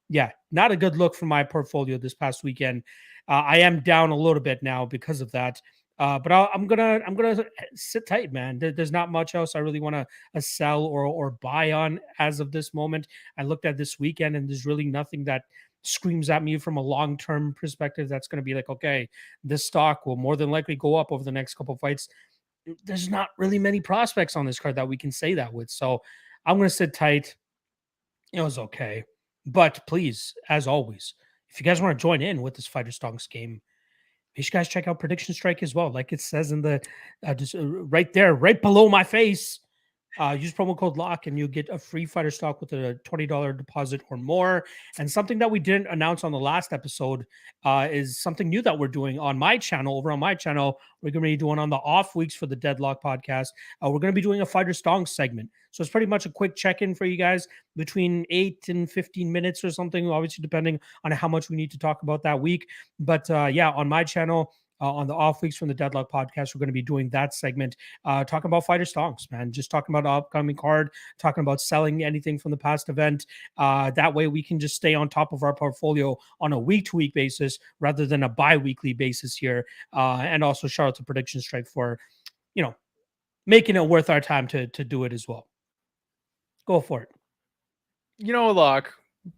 yeah, not a good look for my portfolio this past weekend. I am down a little bit now because of that. But I'm gonna sit tight, man. There's not much else I really want to sell or buy on as of this moment. I looked at this weekend, and there's really nothing that screams at me from a long-term perspective that's going to be like, okay, this stock will more than likely go up over the next couple of fights. There's not really many prospects on this card that we can say that with. So I'm going to sit tight. It was okay. But please, as always, if you guys want to join in with this Fighter Stonks game, you guys check out Prediction Strike as well. Like it says in the right there, right below my face. Use promo code LOCK and you'll get a free fighter stock with a $20 deposit or more. And something that we didn't announce on the last episode is something new that we're doing on my channel. Over on my channel, we're going to be doing on the off weeks for the Deadlock podcast. We're going to be doing a Fighter Stonks segment. So it's pretty much a quick check-in for you guys between 8 and 15 minutes or something, obviously depending on how much we need to talk about that week. But yeah, on my channel, on the off weeks from the Deadlock podcast, we're going to be doing that segment, talking about Fighter Stonks, man. Just talking about upcoming card, talking about selling anything from the past event. That way we can just stay on top of our portfolio on a week-to-week basis rather than a bi-weekly basis here. And also shout out to Prediction Strike for, making it worth our time to do it as well. Go for it. Locke,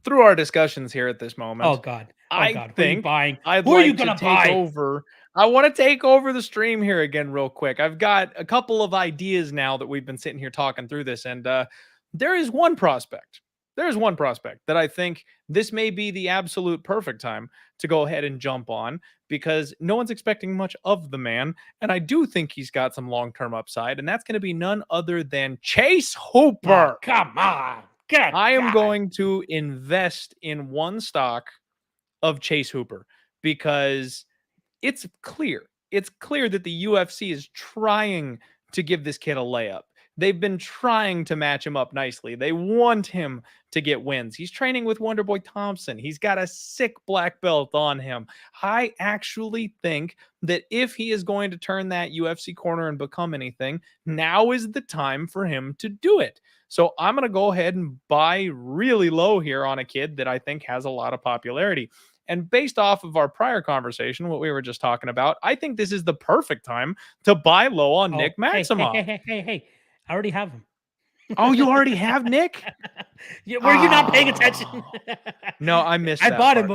through our discussions here at this moment. Oh God. I think buying? I'd Who like are you to gonna take buy? over. I want to take over the stream here again real quick. I've got a couple of ideas now that we've been sitting here talking through this, and there is one prospect. There's one prospect that I think this may be the absolute perfect time to go ahead and jump on because no one's expecting much of the man, and I do think he's got some long-term upside, and that's going to be none other than Chase Hooper. Oh, come on. I am going to invest in one stock of Chase Hooper because it's clear that the UFC is trying to give this kid a layup. They've been trying to match him up nicely. They want him to get wins. He's training with Wonderboy Thompson. He's got a sick black belt on him. I actually think that if he is going to turn that UFC corner and become anything, now is the time for him to do it. So I'm going to go ahead and buy really low here on a kid that I think has a lot of popularity. And based off of our prior conversation, what we were just talking about, I think this is the perfect time to buy low on Nick Maximov. Hey. I already have him. Oh, you already have Nick? Were you not paying attention? No, I missed that. I bought him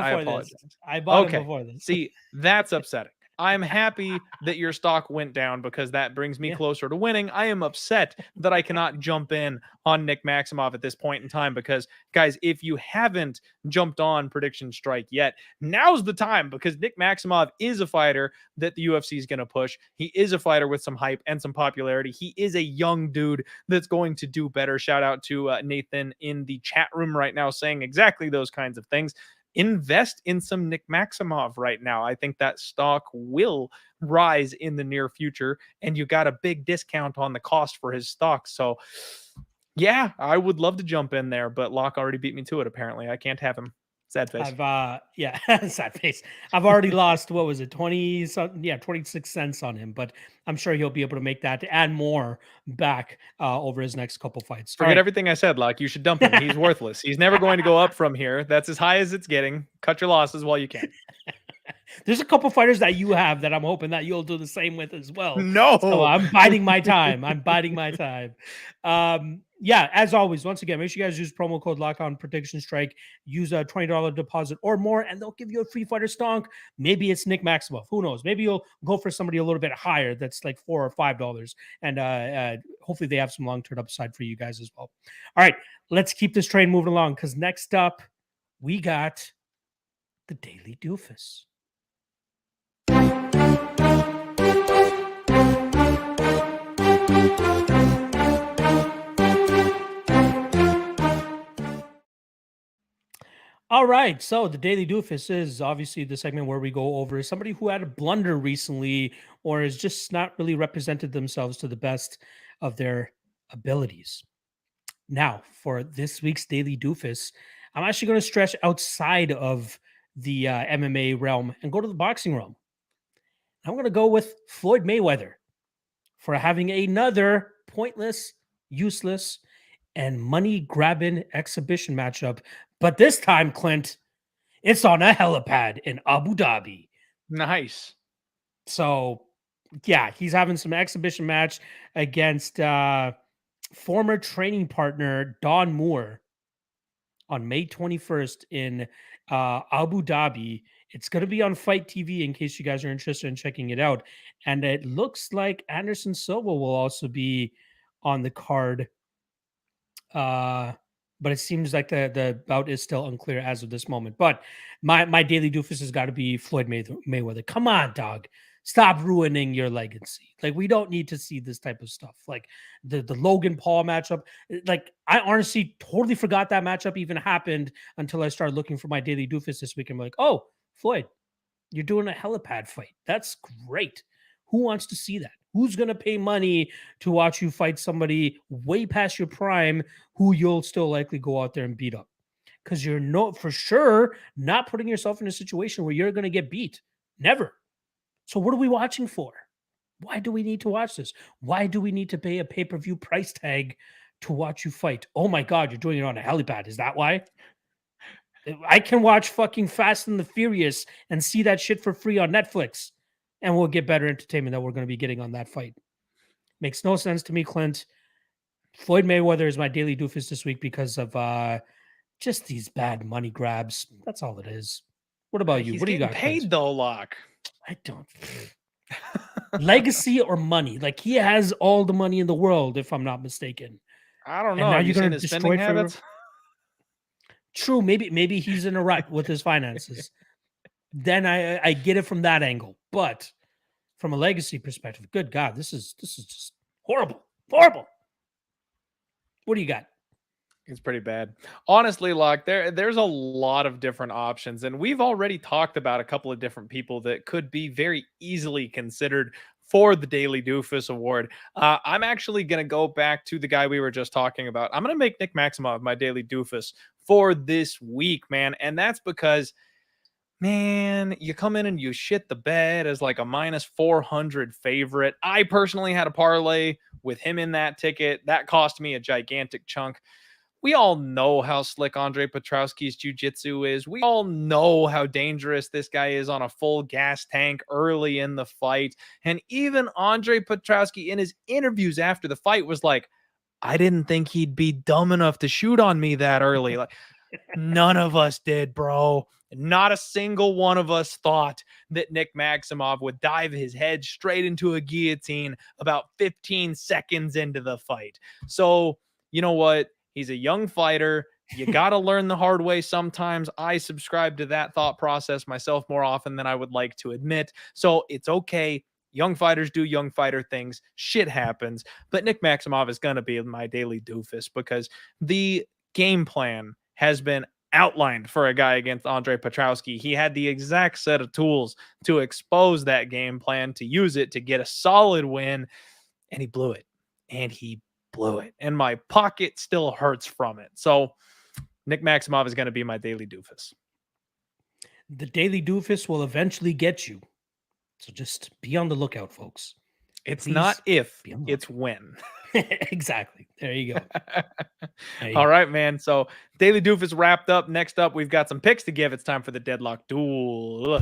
before this. See, that's upsetting. I'm happy that your stock went down because that brings me closer to winning. I am upset that I cannot jump in on Nick Maximov at this point in time because, guys, if you haven't jumped on Prediction Strike yet, now's the time because Nick Maximov is a fighter that the UFC is going to push. He is a fighter with some hype and some popularity. He is a young dude that's going to do better. Shout out to Nathan in the chat room right now saying exactly those kinds of things. Invest in some Nick Maximov right now. I think that stock will rise in the near future, and you got a big discount on the cost for his stock. So, yeah, I would love to jump in there, but Locke already beat me to it. Apparently, I can't have him. Sad face. Sad face. I've already lost, what was it, 26 cents on him, but I'm sure he'll be able to make that and more back over his next couple fights. Forget everything I said, Locke. You should dump him. He's worthless. He's never going to go up from here. That's as high as it's getting. Cut your losses while you can. There's a couple fighters that you have that I'm hoping that you'll do the same with as well. No. So I'm biding my time. Yeah, as always, once again, make sure you guys use promo code Lock On Prediction Strike. Use a $20 deposit or more, and they'll give you a free Fighter Stonk. Maybe it's Nick Maximov. Who knows? Maybe you'll go for somebody a little bit higher that's like $4 or $5. And hopefully they have some long-term upside for you guys as well. All right, let's keep this train moving along because next up, we got the Daily Doofus. All right, so the Daily Doofus is obviously the segment where we go over somebody who had a blunder recently or has just not really represented themselves to the best of their abilities. Now, for this week's Daily Doofus, I'm actually going to stretch outside of the MMA realm and go to the boxing realm. I'm going to go with Floyd Mayweather for having another pointless, useless, and money-grabbing exhibition matchup. But this time, Clint, it's on a helipad in Abu Dhabi. Nice. So, yeah, he's having some exhibition match against former training partner Don Moore on May 21st in Abu Dhabi. It's going to be on Fight TV in case you guys are interested in checking it out. And it looks like Anderson Silva will also be on the card. But it seems like the bout is still unclear as of this moment. But my Daily Doofus has got to be Floyd Mayweather. Come on, dog. Stop ruining your legacy. Like, we don't need to see this type of stuff. Like the Logan Paul matchup. Like, I honestly totally forgot that matchup even happened until I started looking for my Daily Doofus this week. I'm like, oh, Floyd, you're doing a helipad fight. That's great. Who wants to see that? Who's going to pay money to watch you fight somebody way past your prime who you'll still likely go out there and beat up? Because you're for sure not putting yourself in a situation where you're going to get beat. Never. So what are we watching for? Why do we need to watch this? Why do we need to pay a pay-per-view price tag to watch you fight? Oh my God, you're doing it on a helipad. Is that why? I can watch fucking Fast and the Furious and see that shit for free on Netflix. And we'll get better entertainment that we're going to be getting on that fight. Makes no sense to me, Clint. Floyd Mayweather is my Daily Doofus this week because of just these bad money grabs. That's all it is. What about you? What do you got? Paid Clint? though, Locke. I don't. Legacy or money? Like, he has all the money in the world, if I'm not mistaken. I don't know. And now Have you're going to his destroy spending habits? True. Maybe he's in a rut with his finances. Then I get it from that angle. But from a legacy perspective, good God, this is just horrible. Horrible. What do you got? It's pretty bad. Honestly, Locke, there's a lot of different options. And we've already talked about a couple of different people that could be very easily considered for the Daily Doofus Award. I'm actually going to go back to the guy we were just talking about. I'm going to make Nick Maximov my Daily Doofus for this week, man. And that's because, man, you come in and you shit the bed as like a minus 400 favorite. I personally had a parlay with him in that ticket. That cost me a gigantic chunk. We all know how slick Andre Petrowski's jiu-jitsu is. We all know how dangerous this guy is on a full gas tank early in the fight. And even Andre Petrowski in his interviews after the fight was like, I didn't think he'd be dumb enough to shoot on me that early. Like, None of us did, bro. Not a single one of us thought that Nick Maximov would dive his head straight into a guillotine about 15 seconds into the fight. So, you know what? He's a young fighter. You got to learn the hard way sometimes. I subscribe to that thought process myself more often than I would like to admit. So it's okay. Young fighters do young fighter things. Shit happens. But Nick Maximov is going to be my daily doofus because the game plan has been outlined for a guy against Andre Petrowski. He had the exact set of tools to expose that game plan, to use it to get a solid win, and he blew it. And he blew it. And my pocket still hurts from it. So Nick Maximov is going to be my daily doofus. The daily doofus will eventually get you. So just be on the lookout, folks. It's Please not if, be on the it's when. Exactly. There you go. All right, man. So daily doofus wrapped up. Next up, we've got some picks to give. It's time for the deadlock duel.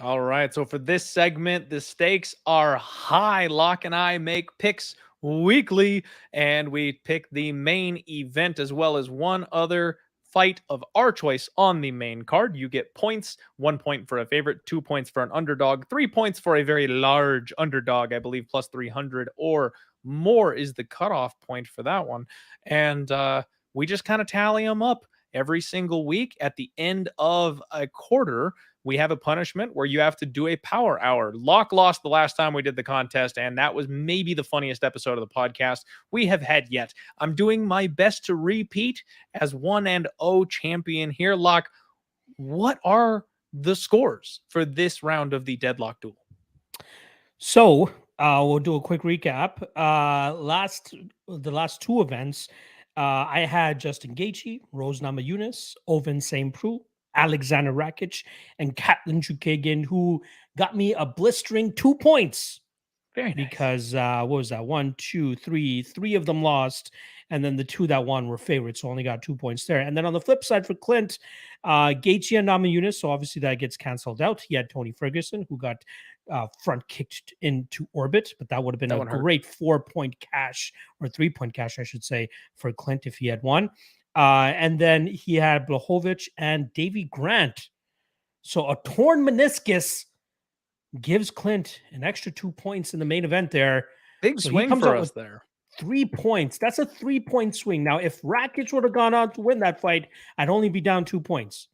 All right. So for this segment, the stakes are high. Locke and I make picks weekly, and we pick the main event as well as one other fight of our choice on the main card. You get points, 1 point for a favorite, 2 points for an underdog, 3 points for a very large underdog, I believe plus 300 or more is the cutoff point for that one. And we just kind of tally them up every single week. At the end of a quarter, we have a punishment where you have to do a power hour. Locke lost the last time we did the contest, and that was maybe the funniest episode of the podcast we have had yet. I'm doing my best to repeat as 1-0 champion here. Locke, what are the scores for this round of the deadlock duel? So we'll do a quick recap. The last two events, I had Justin Gaethje, Rose Namajunas, Oven St. Preux, Alexander Rakic, and Katlyn Chookagian, who got me a blistering 2 points. Very nice. Because what was that? 1, 2, 3. 3 of them lost, and then the 2 that won were favorites, so only got 2 points there. And then on the flip side for Clint, Gaethje and Namajunas, so obviously that gets canceled out. He had Tony Ferguson, who got front kicked into orbit, but that would have been a great 4-point cash, or 3-point cash, I should say, for Clint if he had won. And then he had Blachowicz and Davy Grant. So a torn meniscus gives Clint an extra 2 points in the main event there. Big so swing for us there. 3 points. That's a 3-point swing. Now, if Rakic would have gone on to win that fight, I'd only be down 2 points.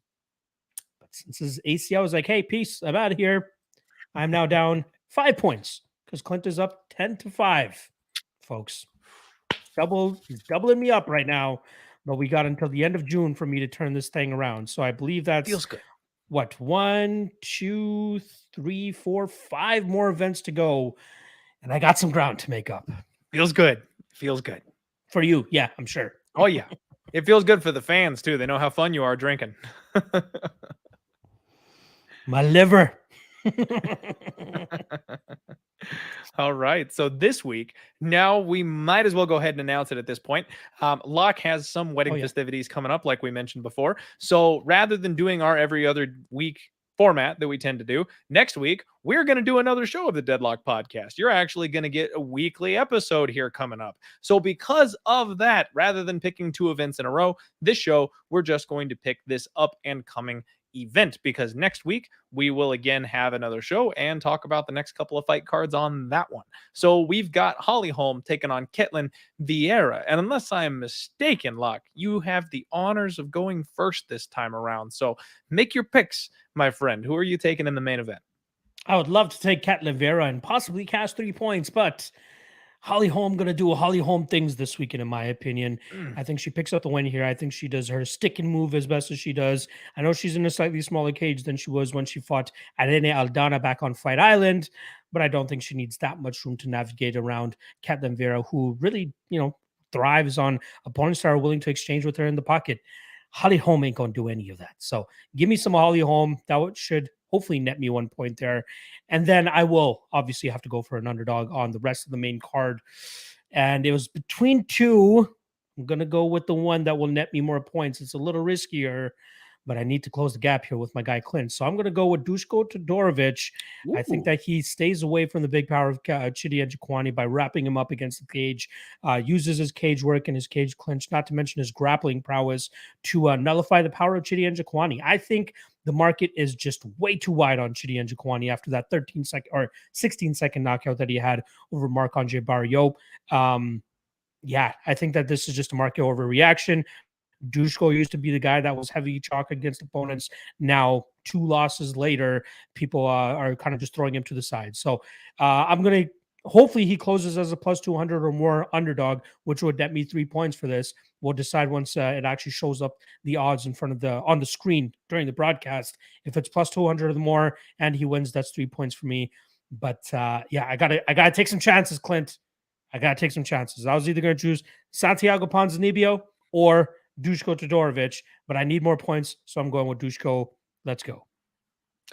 But since his ACL, I was like, hey, peace, I'm out of here. I'm now down 5 points because Clint is up 10-5, folks. He's doubling me up right now. But we got until the end of June for me to turn this thing around. So I believe that's feels good. What, 1, 2, 3, 4, 5 more events to go. And I got some ground to make up. Feels good. Feels good. For you, yeah, I'm sure. Oh, yeah. It feels good for the fans, too. They know how fun you are drinking. My liver. All right. So this week, now we might as well go ahead and announce it at this point. Locke has some wedding festivities coming up, like we mentioned before. So rather than doing our every other week format that we tend to do, next week, we're going to do another show of the Deadlock Podcast. You're actually going to get a weekly episode here coming up. So because of that, rather than picking 2 events in a row, this show, we're just going to pick this up and coming event, because next week we will again have another show and talk about the next couple of fight cards on that one. So we've got Holly Holm taking on Ketlen Vieira, and unless I'm mistaken, Locke, you have the honors of going first this time around. So make your picks, my friend. Who are you taking in the main event? I would love to take Ketlen Vieira and possibly cash 3 points, but Holly Holm going to do Holly Holm things this weekend, in my opinion. I think she picks up the win here. I think she does her stick and move as best as she does. I know she's in a slightly smaller cage than she was when she fought Irene Aldana back on Fight Island, but I don't think she needs that much room to navigate around Ketlen Vieira, who really, thrives on opponents that are willing to exchange with her in the pocket. Holly Holm ain't going to do any of that. So give me some Holly Holm. That should hopefully net me 1 point there. And then I will obviously have to go for an underdog on the rest of the main card. And it was between 2. I'm going to go with the one that will net me more points. It's a little riskier, but I need to close the gap here with my guy Clint. So I'm going to go with Dushko Todorovic. I think Ooh. that he stays away from the big power of Chidi Njokuani by wrapping him up against the cage, uses his cage work and his cage clinch, not to mention his grappling prowess to nullify the power of Chidi Njokuani. I think the market is just way too wide on Chidi Njokuani after that 13-second or 16-second knockout that he had over Marc-Andre Barrios. Yeah, I think that this is just a market overreaction. Dushko used to be the guy that was heavy chalk against opponents. Now, 2 losses later, people are kind of just throwing him to the side. So I'm going to hopefully he closes as a plus 200 or more underdog, which would net me 3 points for this. We'll decide once it actually shows up the odds in front of on the screen during the broadcast. If it's plus 200 or more and he wins, that's 3 points for me. But yeah, I gotta take some chances, Clint. I gotta take some chances. I was either going to choose Santiago Ponzinibbio or Dushko Todorovic, but I need more points, so I'm going with Dushko. Let's go.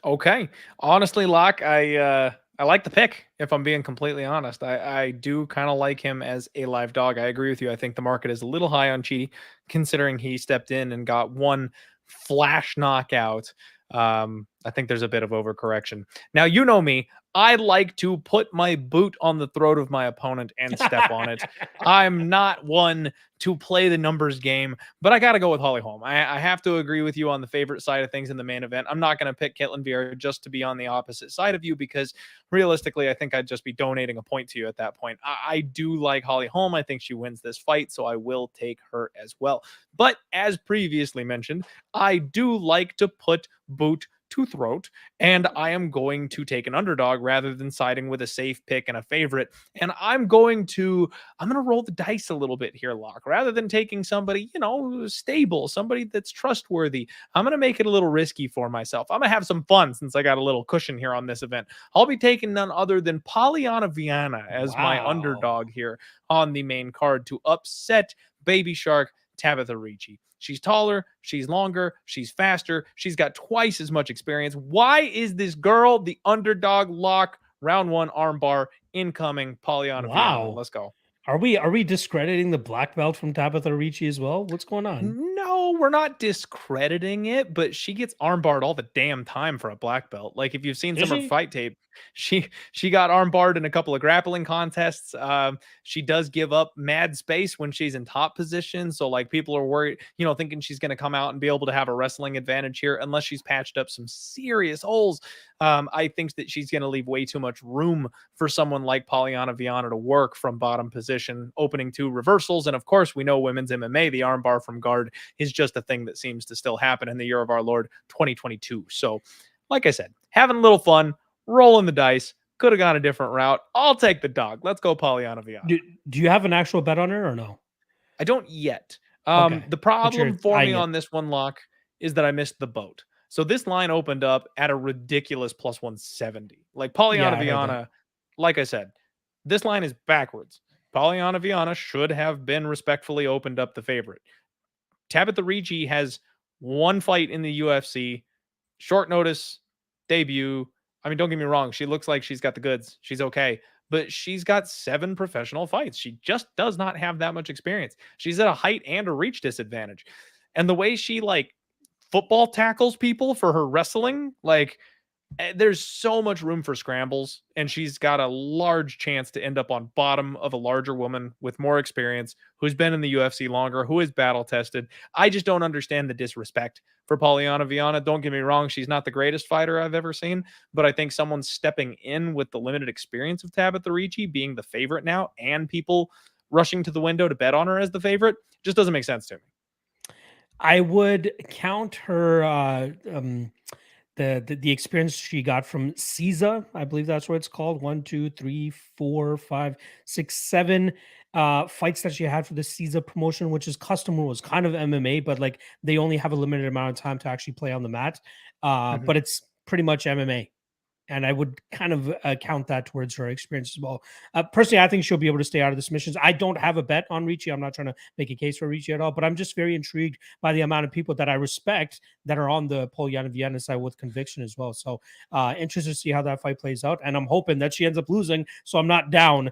Okay. Honestly, Locke, I like the pick, if I'm being completely honest. I do kind of like him as a live dog. I agree with you. I think the market is a little high on Chidi, considering he stepped in and got one flash knockout. I think there's a bit of overcorrection. Now, you know me. I like to put my boot on the throat of my opponent and step on it. I'm not one to play the numbers game, but I got to go with Holly Holm. I have to agree with you on the favorite side of things in the main event. I'm not going to pick Caitlin Vieira just to be on the opposite side of you, because realistically, I think I'd just be donating a point to you at that point. I do like Holly Holm. I think she wins this fight, so I will take her as well. But as previously mentioned, I do like to put boot to throat, and I am going to take an underdog rather than siding with a safe pick and a favorite. And I'm going to roll the dice a little bit here, Locke. Rather than taking somebody, stable, somebody that's trustworthy, I'm going to make it a little risky for myself. I'm going to have some fun since I got a little cushion here on this event. I'll be taking none other than Polyana Viana as my underdog here on the main card to upset Baby Shark Tabitha Ricci. She's taller, she's longer, she's faster, she's got twice as much experience. Why is this girl the underdog? Lock, round 1 armbar incoming, Polyana Viana. Let's go. Are we discrediting the black belt from Tabitha Ricci as well? What's going on? No, we're not discrediting it, but she gets armbarred all the damn time for a black belt. Like, if you've seen some of her fight tape, she got armbarred in a couple of grappling contests. She does give up mad space when she's in top position, so like people are worried, thinking she's going to come out and be able to have a wrestling advantage here unless she's patched up some serious holes. I think that she's going to leave way too much room for someone like Polyana Viana to work from bottom position, opening 2 reversals. And of course, we know women's MMA, the armbar from guard is just a thing that seems to still happen in the year of our Lord 2022. So, like I said, having a little fun, rolling the dice. Could have gone a different route. I'll take the dog. Let's go Polyana Viana. Do you have an actual bet on her or no? I don't yet. Okay. The problem for me on this one, Lock, is that I missed the boat. So this line opened up at a ridiculous plus 170. Like Polyana Viana, like I said, this line is backwards. Polyana Viana should have been respectfully opened up the favorite. Tabitha Ricci has 1 fight in the UFC, short notice, debut. I mean, don't get me wrong. She looks like she's got the goods. She's okay. But she's got 7 professional fights. She just does not have that much experience. She's at a height and a reach disadvantage. And the way she football tackles people for her wrestling, there's so much room for scrambles, and she's got a large chance to end up on bottom of a larger woman with more experience, who's been in the UFC longer, who is battle tested. I just don't understand the disrespect for Polyana Viana. Don't get me wrong, she's not the greatest fighter I've ever seen, but I think someone stepping in with the limited experience of Tabitha Ricci being the favorite now, and people rushing to the window to bet on her as the favorite, just doesn't make sense to me. I would count her the experience she got from CISA, I believe that's what it's called. 1, 2, 3, 4, 5, 6, 7 fights that she had for the CISA promotion, which is custom rules, kind of MMA, but they only have a limited amount of time to actually play on the mat. But it's pretty much MMA. And I would kind of count that towards her experience as well. Personally, I think she'll be able to stay out of the submissions. I don't have a bet on Ricci. I'm not trying to make a case for Ricci at all, but I'm just very intrigued by the amount of people that I respect that are on the Polyana Viana side with conviction as well. So interested to see how that fight plays out. And I'm hoping that she ends up losing, so I'm not down,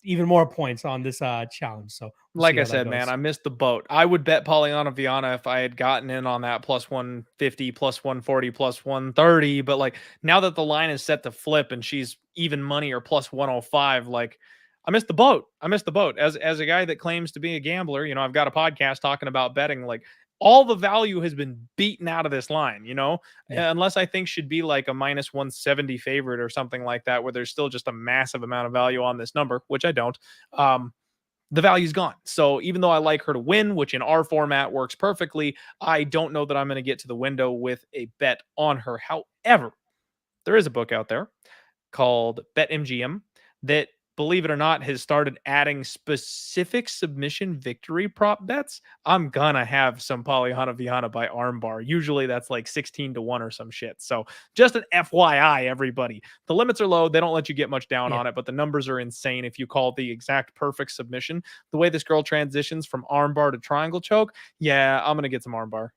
even more points on this challenge. So we'll see Like I how that said, man, goes. I missed the boat. I would bet Pollyanna Viana if I had gotten in on that plus 150, plus 140, plus 130. But like now that the line is set to flip and she's even money or plus 105, like I missed the boat. I missed the boat. As a guy that claims to be a gambler, I've got a podcast talking about betting. Like all the value has been beaten out of this line, Yeah. unless I think should be like a minus 170 favorite or something like that, where there's still just a massive amount of value on this number, which I don't. The value's gone. So even though I like her to win, which in our format works perfectly, I don't know that I'm going to get to the window with a bet on her. However, there is a book out there called BetMGM that, believe it or not, has started adding specific submission victory prop bets. I'm gonna have some Polyhana Viana by armbar. Usually that's like 16-1 or some shit. So just an FYI, everybody. The limits are low. They don't let you get much down Yeah. on it, but the numbers are insane if you call the exact perfect submission. The way this girl transitions from armbar to triangle choke, yeah, I'm gonna get some armbar.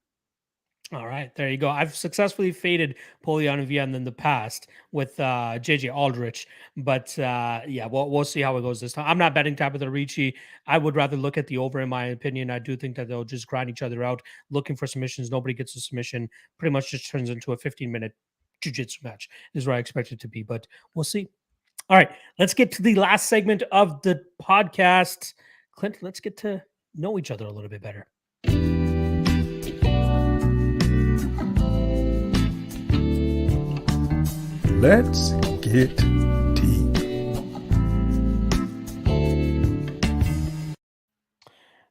All right, there you go. I've successfully faded Poliana Vian in the past with JJ Aldrich, but yeah, we'll see how it goes this time. I'm not betting Tabitha Ricci. I would rather look at the over, in my opinion. I do think that they'll just grind each other out, looking for submissions. Nobody gets a submission. Pretty much just turns into a 15-minute jiu-jitsu match is what I expect it to be, but we'll see. All right, let's get to the last segment of the podcast. Clint, let's get to know each other a little bit better. Let's get deep.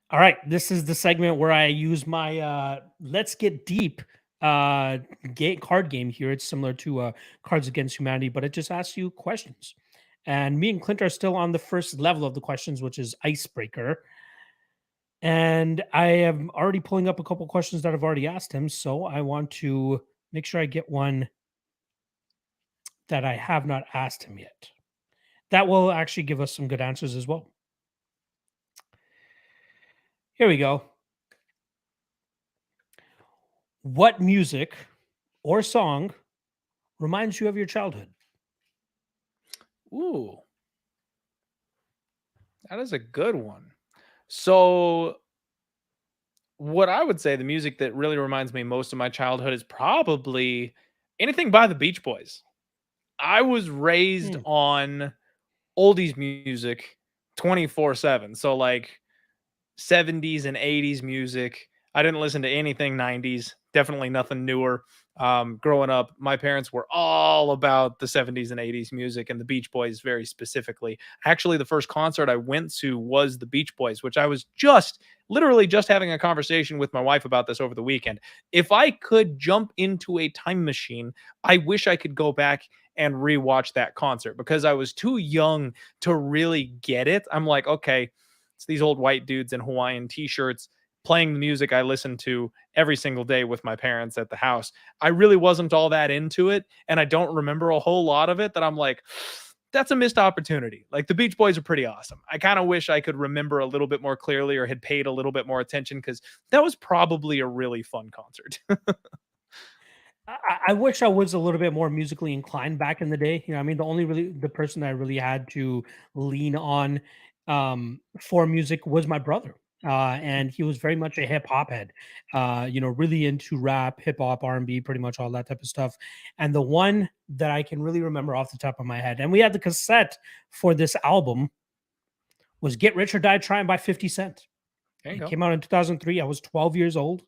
All right, this is the segment where I use my Let's Get Deep card game here. It's similar to Cards Against Humanity, but it just asks you questions. And me and Clint are still on the first level of the questions, which is Icebreaker. And I am already pulling up a couple questions that I've already asked him, so I want to make sure I get one that I have not asked him yet. That will actually give us some good answers as well. Here we go. What music or song reminds you of your childhood? Ooh, that is a good one. So what I would say, the music that really reminds me most of my childhood is probably anything by the Beach Boys. I was raised Hmm. on oldies music 24/7. So like 70s and 80s music. I didn't listen to anything 90s, definitely nothing newer. Growing up, my parents were all about the 70s and 80s music and the Beach Boys very specifically. Actually, the first concert I went to was the Beach Boys, which I was literally just having a conversation with my wife about this over the weekend. If I could jump into a time machine, I wish I could go back and rewatch that concert because I was too young to really get it. I'm like, okay, it's these old white dudes in Hawaiian t-shirts playing the music I listened to every single day with my parents at the house. I really wasn't all that into it, and I don't remember a whole lot of it that I'm like, that's a missed opportunity. Like the Beach Boys are pretty awesome. I kind of wish I could remember a little bit more clearly or had paid a little bit more attention because that was probably a really fun concert. I wish I was a little bit more musically inclined back in the day. I mean, the person I really had to lean on for music was my brother. And he was very much a hip hop head, really into rap, hip hop, R&B, pretty much all that type of stuff. And the one that I can really remember off the top of my head, and we had the cassette for this album, was Get Rich or Die Trying by 50 Cent. There you It go. came out in 2003. I was 12 years old.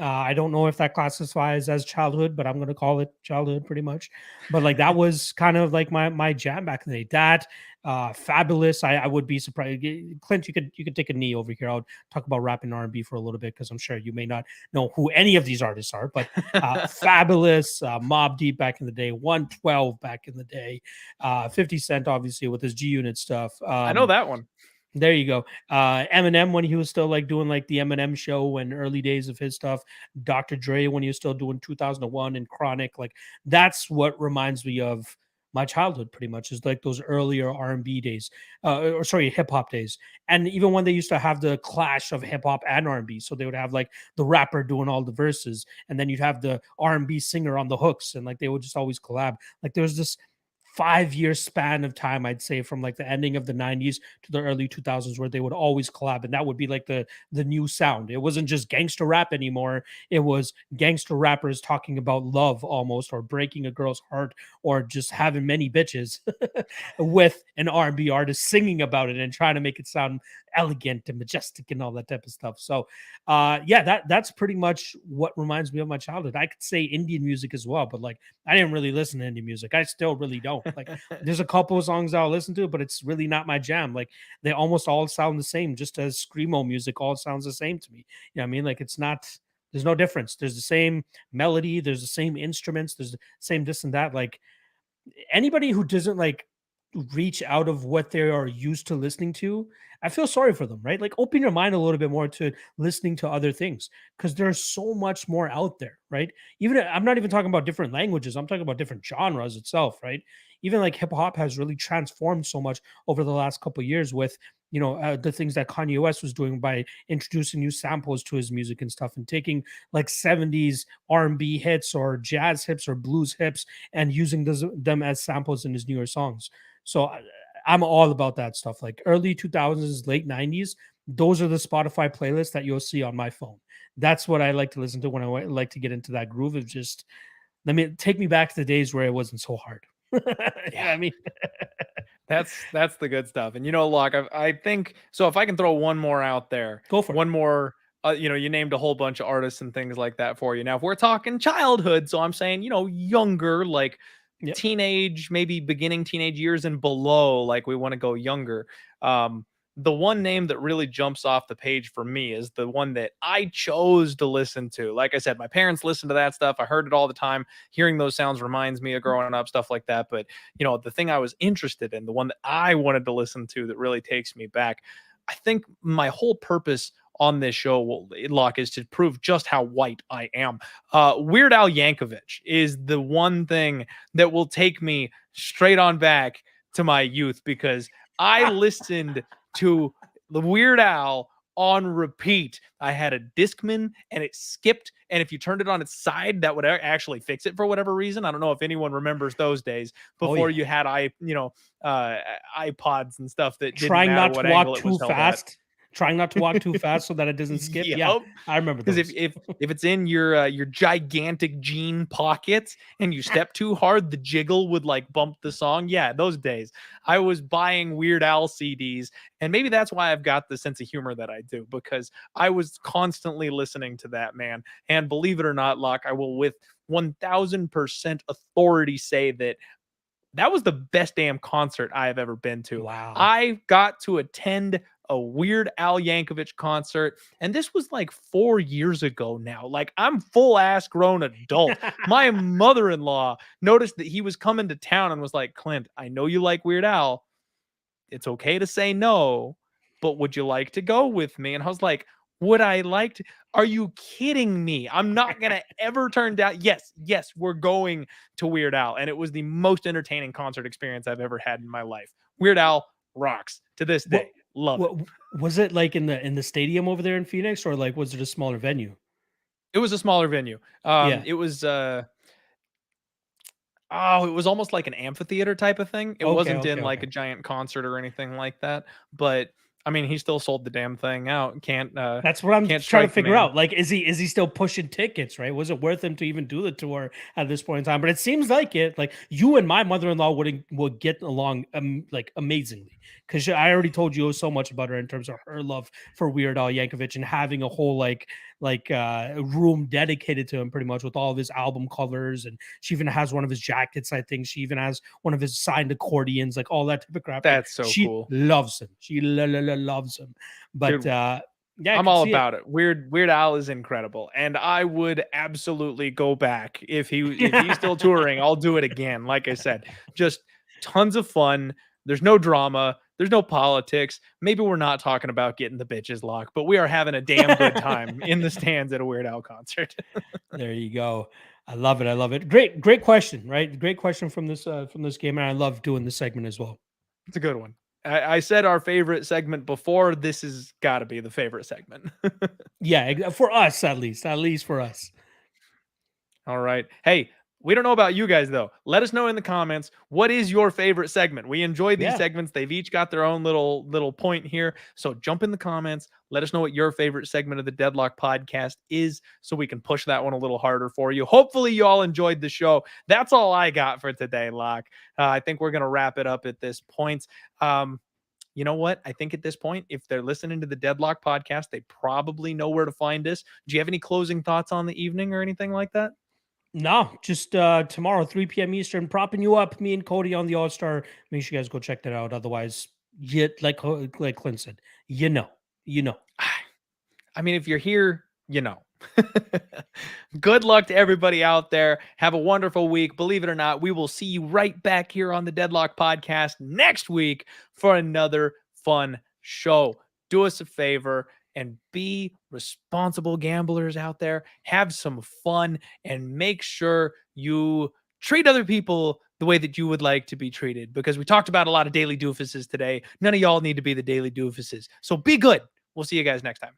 I don't know if that classifies as childhood, but I'm going to call it childhood pretty much. But like that was kind of like my jam back in the day. That Fabulous. I would be surprised. Clint, you could take a knee over here. I'll talk about rap and R&B for a little bit because I'm sure you may not know who any of these artists are. But Fabulous, Mob Deep back in the day, 112 back in the day, 50 Cent obviously with his G Unit stuff. I know that one. There you go. Eminem when he was still like doing like the Eminem show and early days of his stuff. Dr. Dre when he was still doing 2001 and Chronic. Like that's what reminds me of my childhood pretty much is like those earlier R&B days, or sorry, hip hop days. And even when they used to have the clash of hip hop and R&B. So they would have like the rapper doing all the verses and then you'd have the R&B singer on the hooks and like they would just always collab. Like there was this 5-year span of time, I'd say, from like the ending of the 90s to the early 2000s, where they would always collab, and that would be like the new sound. It wasn't just gangster rap anymore. It was gangster rappers talking about love almost, or breaking a girl's heart, or just having many bitches with an R&B artist singing about it and trying to make it sound elegant and majestic and all that type of stuff. So yeah, that's pretty much what reminds me of my childhood. I could say Indian music as well, but like I didn't really listen to Indian music. I still really don't. Like there's a couple of songs I'll listen to, but it's really not my jam. Like they almost all sound the same, just as screamo music all sounds the same to me. You know what I mean? Like it's not, there's no difference. There's the same melody, there's the same instruments, there's the same this and that. Like anybody who doesn't like reach out of what they are used to listening to, I feel sorry for them, right? Like open your mind a little bit more to listening to other things, because there's so much more out there, right? Even I'm not even talking about different languages, I'm talking about different genres itself, right? Even like hip hop has really transformed so much over the last couple of years with the things that Kanye West was doing by introducing new samples to his music and stuff, and taking like 70s R&B hits or jazz hits or blues hits and using them as samples in his newer songs. So I'm all about that stuff. Like early 2000s, late 90s, those are the Spotify playlists that you'll see on my phone. That's what I like to listen to when I like to get into that groove of just take me back to the days where it wasn't so hard. Yeah, I mean, That's the good stuff. And Locke, I think so. If I can throw one more out there, go for it. One more. You named a whole bunch of artists and things like that for you. Now, if we're talking childhood, so I'm saying, younger, like Yep. teenage, maybe beginning teenage years and below, like we want to go younger. The one name that really jumps off the page for me is the one that I chose to listen to. Like I said, my parents listened to that stuff. I heard it all the time. Hearing those sounds reminds me of growing up, stuff like that. But, the thing I was interested in, the one that I wanted to listen to that really takes me back, I think my whole purpose on this show, Locke, is to prove just how white I am. Weird Al Yankovic is the one thing that will take me straight on back to my youth, because I listened to the Weird Al on repeat. I had a Discman and it skipped, and if you turned it on its side, that would actually fix it for whatever reason. I don't know if anyone remembers those days before you had iPods and stuff that didn't trying matter not what to walk angle it too was held at. fast. Trying not to walk too fast so that it doesn't skip. Yep. Yeah, I remember those. Because if it's in your gigantic jean pockets and you step too hard, the jiggle would like bump the song. Yeah, those days I was buying Weird Al CDs, and maybe that's why I've got the sense of humor that I do, because I was constantly listening to that man. And believe it or not, Locke, I will with 1000% authority say that was the best damn concert I have ever been to. Wow. I got to attend a Weird Al Yankovic concert, and this was like 4 years ago now. Like, I'm full ass grown adult. My mother-in-law noticed that he was coming to town and was like, Clint, I know you like Weird Al. It's okay to say no, but would you like to go with me? And I was like, would I like to? Are you kidding me? I'm not going to ever turn down. Yes, we're going to Weird Al. And it was the most entertaining concert experience I've ever had in my life. Weird Al rocks to this day. Love it. Was it like in the stadium over there in Phoenix, or like was it a smaller venue? It was a smaller venue. It was it was almost like an amphitheater type of thing. It wasn't in like a giant concert or anything like that. But I mean, he still sold the damn thing out. That's what I'm trying to figure out. Like, is he still pushing tickets, right? Was it worth him to even do the tour at this point in time? But it seems like it. Like you and my mother-in-law would get along like amazingly, because I already told you so much about her in terms of her love for Weird Al Yankovic and having a whole room dedicated to him, pretty much, with all of his album covers, and she even has one of his jackets. I think she even has one of his signed accordions, like all that type of crap. That's so she cool. Loves him. She loves him. But dude, yeah, I'm all about it. Weird Al is incredible, and I would absolutely go back if he's still touring. I'll do it again. Like I said, just tons of fun. There's no drama. There's no politics. Maybe we're not talking about getting the bitches locked, but we are having a damn good time in the stands at a Weird Al concert. There you go. I love it. Great question, right? Great question from this game, and I love doing this segment as well. It's a good one. I said our favorite segment before. This has got to be the favorite segment. Yeah, for us at least for us. All right. Hey, We don't know about you guys, though. Let us know in the comments, what is your favorite segment? We enjoy these segments. They've each got their own little point here. So jump in the comments. Let us know what your favorite segment of the Deadlock podcast is so we can push that one a little harder for you. Hopefully you all enjoyed the show. That's all I got for today, Locke. I think we're going to wrap it up at this point. You know what? I think at this point, if they're listening to the Deadlock podcast, they probably know where to find us. Do you have any closing thoughts on the evening or anything like that? No, just tomorrow, 3 p.m. Eastern, propping you up, me and Cody on the All-Star. Make sure you guys go check that out. Otherwise, like Clint said, you know. I mean, if you're here, you know. Good luck to everybody out there. Have a wonderful week. Believe it or not, we will see you right back here on the Deadlock podcast next week for another fun show. Do us a favor and be responsible gamblers out there. Have some fun and make sure you treat other people the way that you would like to be treated, because we talked about a lot of daily doofuses today. None of y'all need to be the daily doofuses. So be good. We'll see you guys next time.